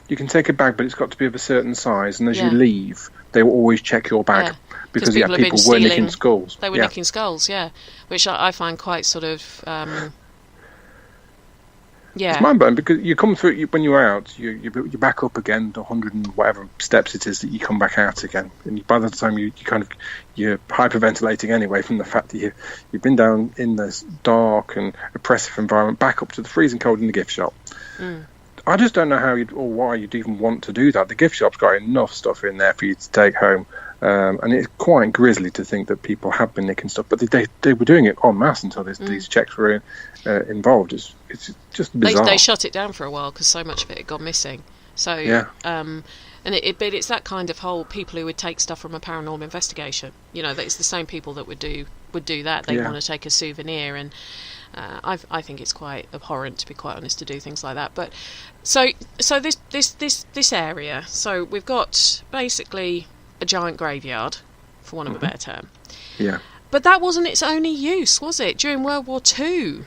You can take a bag, but it's got to be of a certain size. And as Yeah. you leave, they will always check your bag. Yeah. Because people have been people were nicking stealing- skulls. They were nicking skulls, yeah, which I find quite sort of. It's mind-blowing because you come through when you're out, you're back up again to 100 and whatever steps it is that you come back out again, and by the time you're hyperventilating anyway from the fact that you've been down in this dark and oppressive environment, back up to the freezing cold in the gift shop. I just don't know how or why you'd even want to do that. The gift shop's got enough stuff in there for you to take home, and it's quite grisly to think that people have been nicking stuff, but they were doing it en masse until these checks were involved. It's just bizarre. They shut it down for a while because so much of it had gone missing. So yeah. But it's that kind of whole people who would take stuff from a paranormal investigation. You know, it's the same people that would do that. They want to take a souvenir, and I think it's quite abhorrent, to be quite honest, to do things like that. But so this area. So we've got basically a giant graveyard, for want of a better term. Yeah. But that wasn't its only use, was it? During World War II,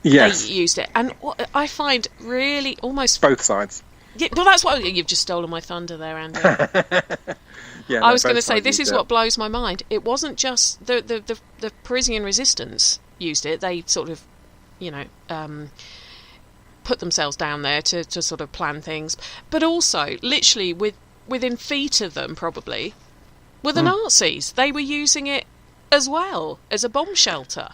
yes, they used it, and what I find really almost both sides. Yeah, well, that's what you've just stolen my thunder there, Andy. Yeah, I was going to say this is what blows my mind. It wasn't just the Parisian resistance used it. They sort of, put themselves down there to sort of plan things, but also literally within feet of them probably were the Nazis. They were using it as well as a bomb shelter.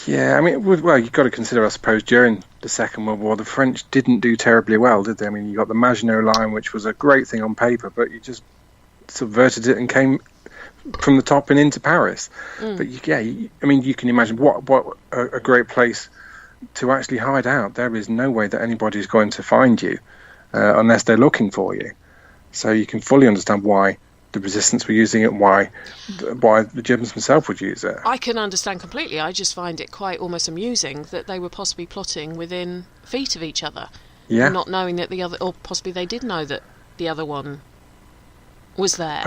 Yeah, I mean, well, you've got to consider, I suppose, during the Second World War, the French didn't do terribly well, did they? I mean, you got the Maginot Line, which was a great thing on paper, but you just subverted it and came from the top and into Paris. But I mean, you can imagine what a great place to actually hide out. There is no way that anybody's going to find you unless they're looking for you. So you can fully understand why the resistance were using it, why the Germans themselves would use it. I can understand completely. I just find it quite almost amusing that they were possibly plotting within feet of each other, not knowing that the other, or possibly they did know that the other one was there.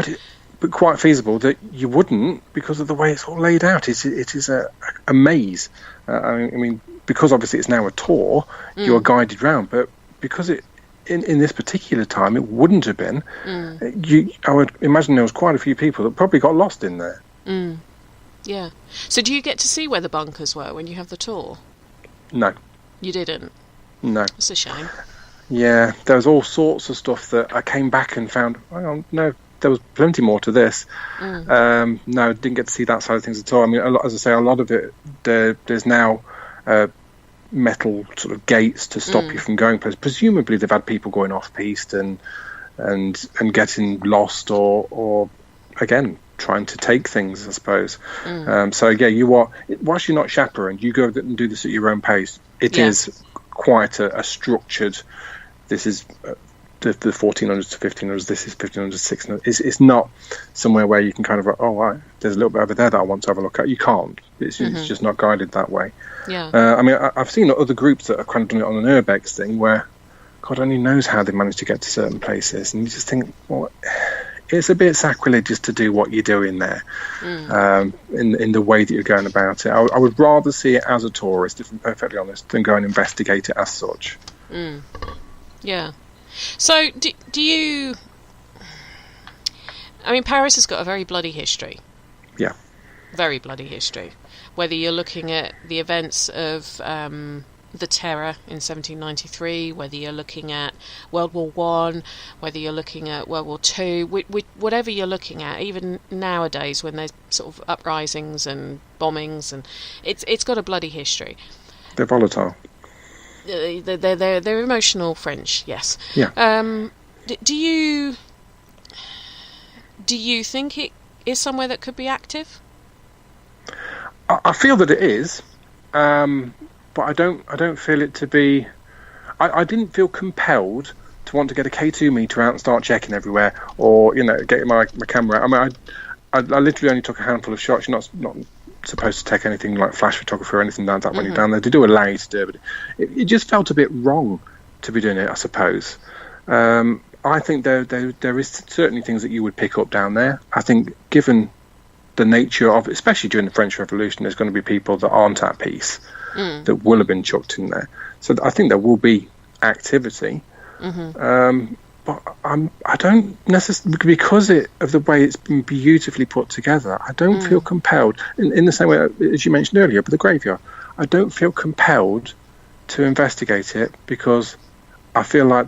But quite feasible that you wouldn't, because of the way it's all laid out. It is a maze. I mean, because obviously it's now a tour, you're guided round, but because in this particular time, it wouldn't have been. I would imagine there was quite a few people that probably got lost in there. Yeah. So do you get to see where the bunkers were when you have the tour? No. You didn't? No. It's a shame. Yeah, there was all sorts of stuff that I came back and found, hang on, no, there was plenty more to this. No, didn't get to see that side of things at all. I mean, as I say, a lot of it, there's now metal sort of gates to stop you from going places. Presumably they've had people going off-piste and getting lost or again trying to take things, I suppose. So yeah, whilst you're not chaperoned, you go and do this at your own pace. It is quite a structured, this is the 1400s to 1500s, this is 1500s to 1600s. It's not somewhere where you can kind of, right, there's a little bit over there that I want to have a look at. You can't. It's just not guided that way. Yeah. I mean, I've seen other groups that have kind of done it on an urbex thing where God only knows how they managed to get to certain places, and you just think, well, it's a bit sacrilegious to do what you're doing there, in the way that you're going about it. I would rather see it as a tourist, if I'm perfectly honest, than go and investigate it as such. Yeah. So, do you... I mean, Paris has got a very bloody history. Yeah. Very bloody history. Whether you're looking at the events of the Terror in 1793, whether you're looking at World War I, whether you're looking at World War II, whatever you're looking at, even nowadays when there's sort of uprisings and bombings, and it's got a bloody history. They're volatile. They're emotional French, yes. Yeah. Do you think it is somewhere that could be active? I feel that it is, but I don't feel it to be. I didn't feel compelled to want to get a K2 meter out and start checking everywhere, or getting my camera out. I mean, I literally only took a handful of shots. You're not supposed to take anything like flash photography or anything like that when you're down there. They do allow you to do it, but it just felt a bit wrong to be doing it, I suppose. I think there is certainly things that you would pick up down there. I think given the nature of, especially during the French Revolution, there's going to be people that aren't at peace that will have been chucked in there. So I think there will be activity. But I don't necessarily, because of the way it's been beautifully put together, I don't feel compelled, in the same way as you mentioned earlier, but the graveyard, I don't feel compelled to investigate it, because I feel like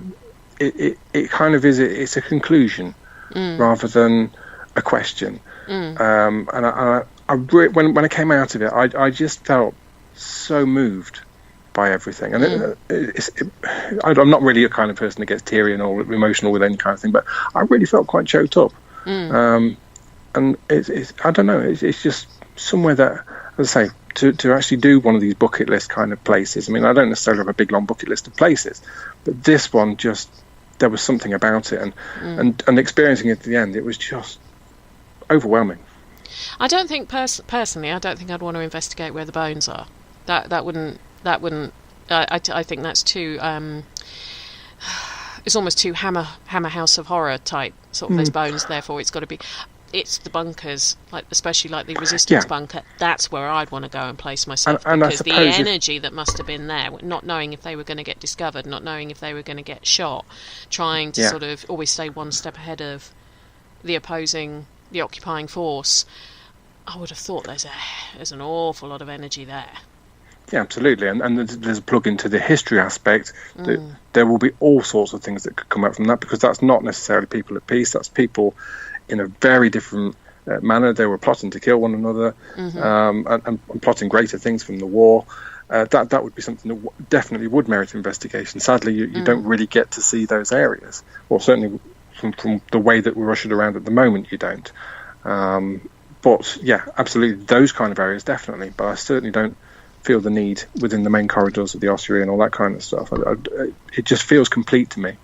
it kind of is, it's a conclusion rather than a question. And when I came out of it, I just felt so moved by everything, and I'm not really a kind of person that gets teary and all emotional with any kind of thing, but I really felt quite choked up. And it's I don't know, it's just somewhere that, as I say, to actually do one of these bucket list kind of places. I mean, I don't necessarily have a big long bucket list of places, but this one, just there was something about it, and experiencing it at the end, it was just overwhelming. I don't think personally, I don't think I'd want to investigate where the bones are. That wouldn't. I think that's too. It's almost too Hammer House of Horror type sort of. There's bones, therefore it's got to be. It's the bunkers, especially the resistance bunker. That's where I'd want to go and place myself, because the energy that must have been there, not knowing if they were going to get discovered, not knowing if they were going to get shot, trying to sort of always stay one step ahead of the occupying force. I would have thought there's an awful lot of energy there. Yeah, absolutely, and there's a plug into the history aspect. There will be all sorts of things that could come out from that, because that's not necessarily people at peace. That's people in a very different manner. They were plotting to kill one another, and plotting greater things from the war. That would be something that definitely would merit investigation. Sadly, you don't really get to see those areas, or certainly from the way that we're ushered around at the moment, you don't. But yeah, absolutely, those kind of areas definitely. But I certainly don't feel the need within the main corridors of the ossuary and all that kind of stuff. It just feels complete to me.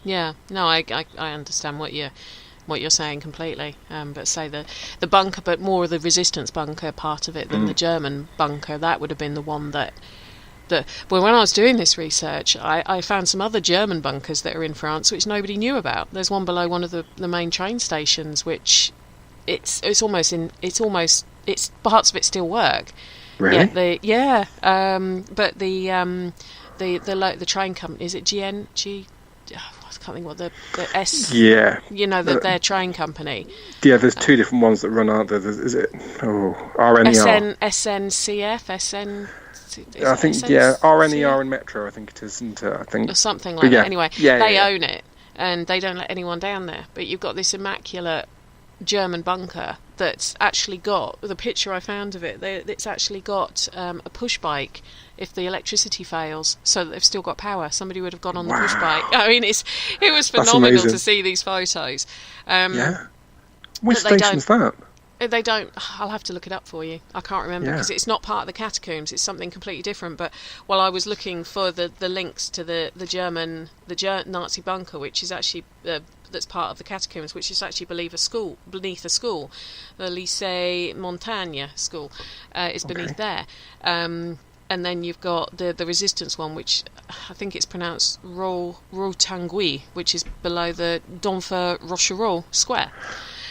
Yeah, no, I understand what you're saying completely. But say the bunker, but more of the resistance bunker part of it than the German bunker. That would have been the one that. Well, when I was doing this research, I found some other German bunkers that are in France which nobody knew about. There's one below one of the main train stations, which it's parts of it still work. Really? But the train company, is it GN? I can't think what the S. Yeah. Their train company. Yeah, there's two different ones that run, aren't there? Is it? RNER. SNCF, SN. I think RNER and Metro. I think it is, isn't it? I think or something like that. Anyway, they own it, and they don't let anyone down there. But you've got this immaculate German bunker that's actually got the picture I found of it. It's actually got a push bike if the electricity fails, so that they've still got power. Somebody would have gone on the push bike. I mean, it was phenomenal to see these photos. Which station's that? They don't. I'll have to look it up for you. I can't remember because it's not part of the catacombs. It's something completely different. But while I was looking for the links to the German Nazi bunker, which is actually that's part of the catacombs, which is actually beneath a school, the Lycée Montagne school, is beneath there. And then you've got the resistance one, which I think it's pronounced Rotangui, which is below the Denfert Rochereau Square.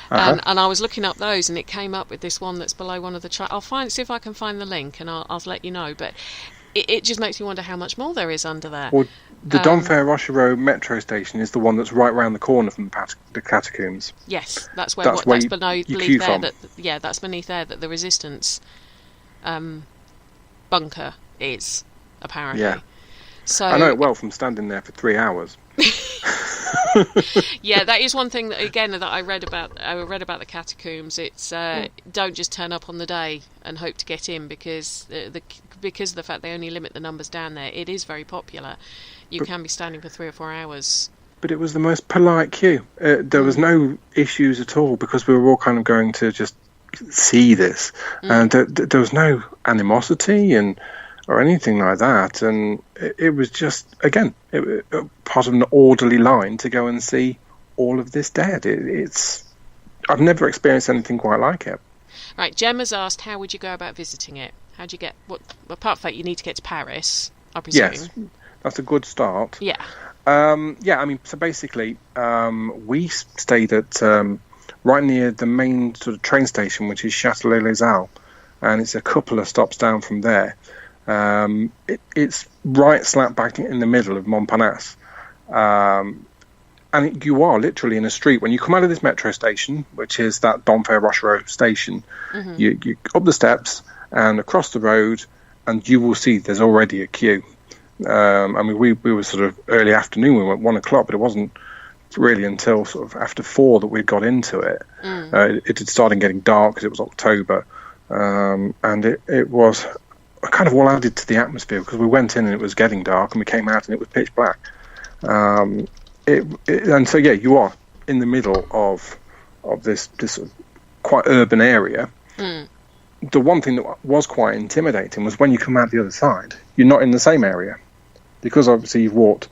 And I was looking up those, and it came up with this one that's below one of the. I'll see if I can find the link, and I'll let you know. But it just makes me wonder how much more there is under there. Well, the Denfert Rochereau metro station is the one that's right round the corner from the catacombs. Yes, that's below. Believe there that that's beneath there that the resistance bunker is apparently. Yeah. So I know it well from standing there for 3 hours. Yeah, that is one thing that I read about. I read about the catacombs. It's don't just turn up on the day and hope to get in, because because of the fact they only limit the numbers down there. It is very popular. You can be standing for 3 or 4 hours. But it was the most polite queue. There was no issues at all, because we were all kind of going to just see this, and there was no animosity or anything like that, and it was just, again, part of an orderly line to go and see all of this dead. I've never experienced anything quite like it. Right, Gemma's asked, how would you go about visiting it? How do you get, apart from that, you need to get to Paris, I presume. Yes, that's a good start. Yeah. I mean, so basically, we stayed at right near the main sort of train station, which is Châtelet-les-Halles, and it's a couple of stops down from there. It's right slap back in the middle of Montparnasse. And you are literally in a street. When you come out of this metro station, which is that Denfert Rochereau station, you up the steps and across the road, and you will see there's already a queue. I mean, we were sort of early afternoon. We went 1 o'clock, but it wasn't really until sort of after 4 that we got into it. It had started getting dark because it was October, and it was kind of all added to the atmosphere because we went in and it was getting dark, and we came out and it was pitch black. And so, yeah, you are in the middle of this sort of quite urban area. The one thing that was quite intimidating was when you come out the other side, you're not in the same area. Because obviously you've walked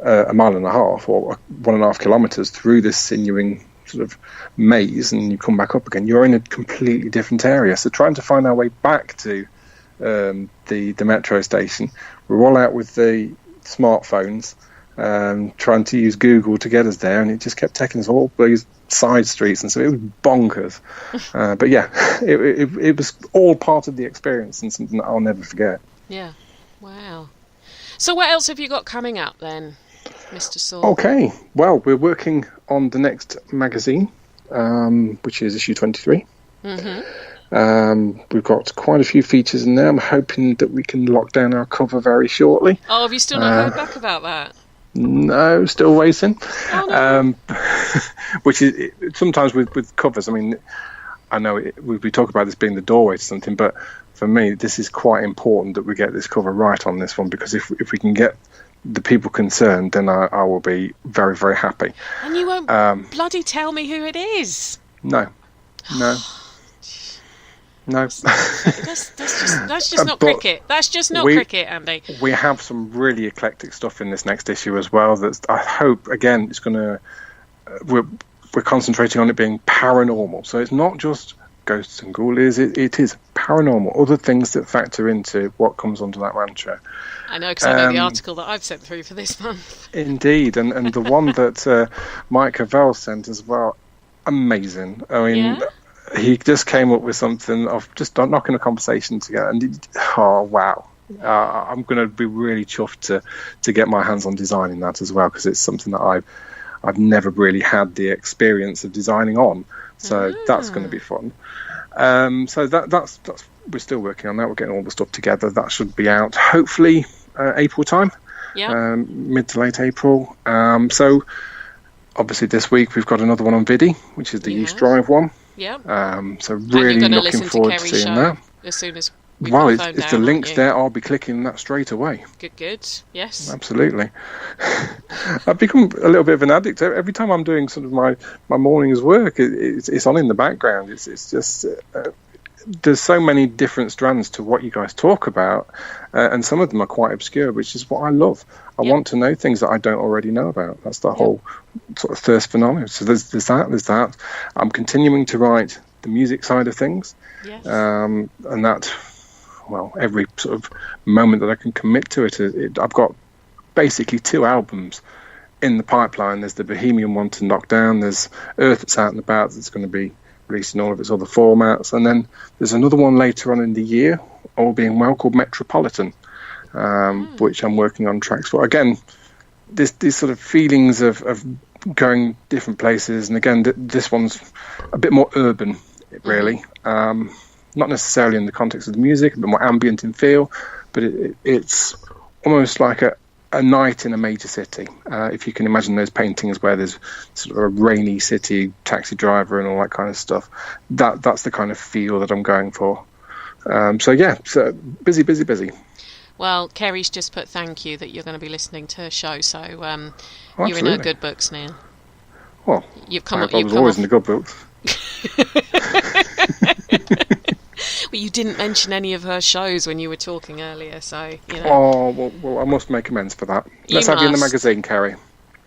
a mile and a half or 1.5 kilometres through this sinewing sort of maze, and you come back up again, you're in a completely different area. So trying to find our way back to the metro station, we're all out with the smartphones, trying to use Google to get us there, and it just kept taking us all these side streets, and so it was bonkers. But yeah, it was all part of the experience and something that I'll never forget. Yeah, wow. So what else have you got coming up then, Mr. Soar? Okay, well, we're working on the next magazine, which is issue 23. We've got quite a few features in there. I'm hoping that we can lock down our cover very shortly. Oh, have you still not heard back about that? No, still waiting. Oh, no. Which is sometimes with covers. I mean, I know we talk about this being the doorway to something, but for me, this is quite important that we get this cover right on this one, because if we can get the people concerned, then I will be very, very happy. And you won't bloody tell me who it is? No. That's just not cricket. That's just not cricket, Andy. We have some really eclectic stuff in this next issue as well. That I hope, again, it's going to. We're concentrating on it being paranormal, so it's not just ghosts and ghoulies. It is paranormal. Other things that factor into what comes under that mantra. I know, because I know the article that I've sent through for this month. Indeed, and the one that Mike Cavell sent as well. Amazing. I mean. Yeah? He just came up with something of just knocking a conversation together, and oh wow! I'm going to be really chuffed to get my hands on designing that as well, because it's something that I've never really had the experience of designing on, so that's going to be fun. So that's we're still working on that. We're getting all the stuff together. That should be out hopefully April time, mid to late April. So obviously this week we've got another one on Vidi, which is the East Drive one. Yeah. So really looking forward to seeing that. As soon as if the link's there, I'll be clicking that straight away. Good. Yes. Absolutely. I've become a little bit of an addict. Every time I'm doing sort of my morning's work, it's on in the background. It's just there's so many different strands to what you guys talk about, and some of them are quite obscure, which is what I love. I want to know things that I don't already know about. That's the whole sort of thirst for knowledge. So there's that. I'm continuing to write the music side of things, and that, well, every sort of moment that I can commit to it, I've got basically 2 albums in the pipeline. There's the Bohemian one to knock down. There's Earth that's out and about that's going to be released in all of its other formats, and then there's another one later on in the year, all being well, called Metropolitan, which I'm working on tracks for. Again, these sort of feelings of going different places, and again, this one's a bit more urban, really. Not necessarily in the context of the music, a bit more ambient in feel, but it's almost like a night in a major city. If you can imagine those paintings where there's sort of a rainy city, taxi driver and all that kind of stuff, that's the kind of feel that I'm going for. So busy. Well, Kerry's just put thank you that you're going to be listening to her show, so you're in her good books now. Well, I was always in the good books. Well, you didn't mention any of her shows when you were talking earlier, so, you know. Oh, well, I must make amends for that. Let's have you in the magazine, Kerry.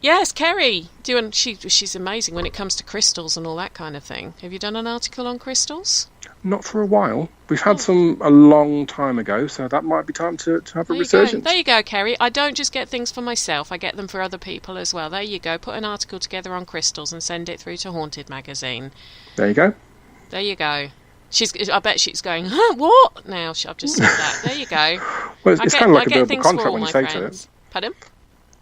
Yes, Kerry. She's amazing when it comes to crystals and all that kind of thing. Have you done an article on crystals? Not for a while. We've had some a long time ago, so that might be time to have a resurgence. There you go, Kerry. I don't just get things for myself, I get them for other people as well. There you go. Put an article together on crystals and send it through to Haunted Magazine. There you go. There you go. I bet she's going, huh, what? Now, I've just said that. There you go. Well, it's kind of like a verbal contract when you say to it. Pardon?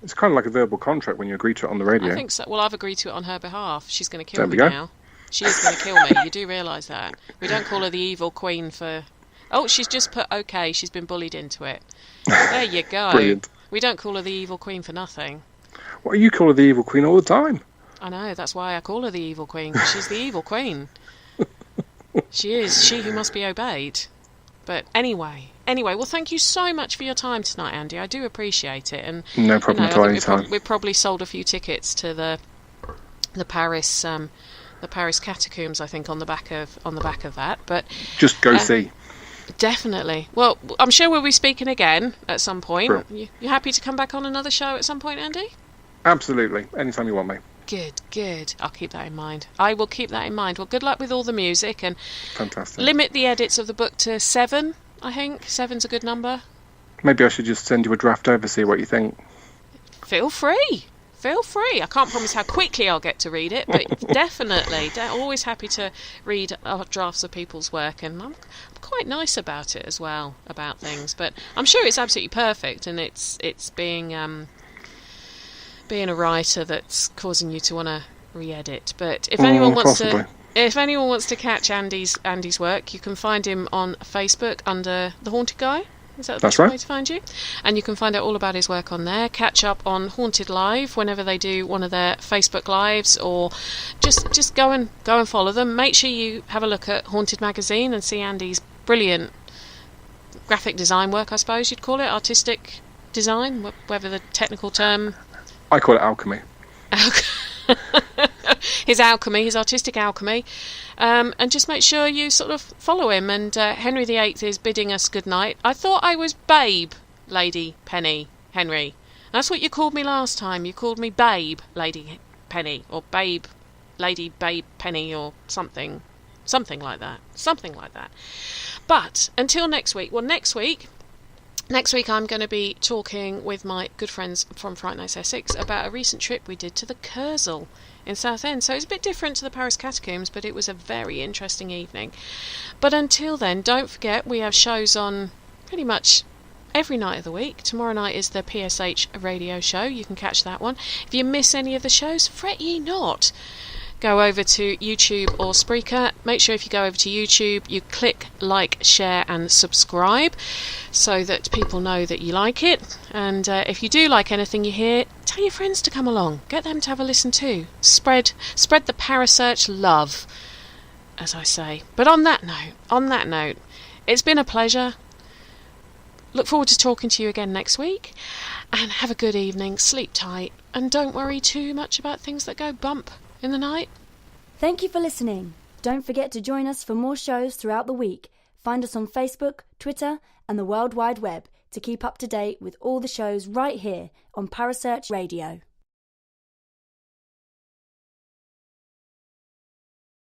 It's kind of like a verbal contract when you agree to it on the radio. I think so. Well, I've agreed to it on her behalf. She's going to kill me now. She is going to kill me. You do realise that. We don't call her the evil queen for... Oh, she's just put OK. She's been bullied into it. There you go. Brilliant. We don't call her the evil queen for nothing. Well, you call her the evil queen all the time. I know. That's why I call her the evil queen, because she's the evil queen. She is. She who must be obeyed. But anyway, well, thank you so much for your time tonight, Andy. I do appreciate it. And no problem at all. Anytime. We've probably sold a few tickets to the Paris Catacombs, I think, on the back of that. But just go see. Definitely. Well, I'm sure we'll be speaking again at some point. Sure. You happy to come back on another show at some point, Andy? Absolutely. Anytime you want me. Good. I'll keep that in mind. I will keep that in mind. Well, good luck with all the music, and fantastic. Limit the edits of the book to 7, I think. 7's a good number. Maybe I should just send you a draft over, see what you think. Feel free. I can't promise how quickly I'll get to read it, but definitely. Always happy to read drafts of people's work, and I'm quite nice about it as well, about things. But I'm sure it's absolutely perfect, and it's being a writer that's causing you to want to re-edit. But if anyone wants to catch Andy's work, you can find him on Facebook under The Haunted Guy. Is that the best way to find you? And you can find out all about his work on there. Catch up on Haunted Live whenever they do one of their Facebook lives, or just go and follow them. Make sure you have a look at Haunted Magazine and see Andy's brilliant graphic design work, I suppose you'd call it, artistic design, whatever the technical term. I call it alchemy. His artistic alchemy. And just make sure you sort of follow him. And Henry VIII is bidding us good night. I thought I was Babe, Lady Penny, Henry. That's what you called me last time. You called me Babe, Lady Penny, or Babe, Lady Babe Penny, or something like that. But until next week. Well, next week I'm going to be talking with my good friends from Fright Nights Essex about a recent trip we did to the Kersal in Southend. So it's a bit different to the Paris Catacombs, but it was a very interesting evening. But until then, don't forget we have shows on pretty much every night of the week. Tomorrow night is the PSH radio show. You can catch that one. If you miss any of the shows, fret ye not. Go over to YouTube or Spreaker. Make sure if you go over to YouTube, you click like, share and subscribe so that people know that you like it. And if you do like anything you hear, tell your friends to come along. Get them to have a listen too. Spread the Parasearch love, as I say. But on that note, it's been a pleasure. Look forward to talking to you again next week. And have a good evening. Sleep tight. And don't worry too much about things that go bump in the night. Thank you for listening. Don't forget to join us for more shows throughout the week. Find us on Facebook, Twitter and the World Wide Web to keep up to date with all the shows right here on Parasearch Radio.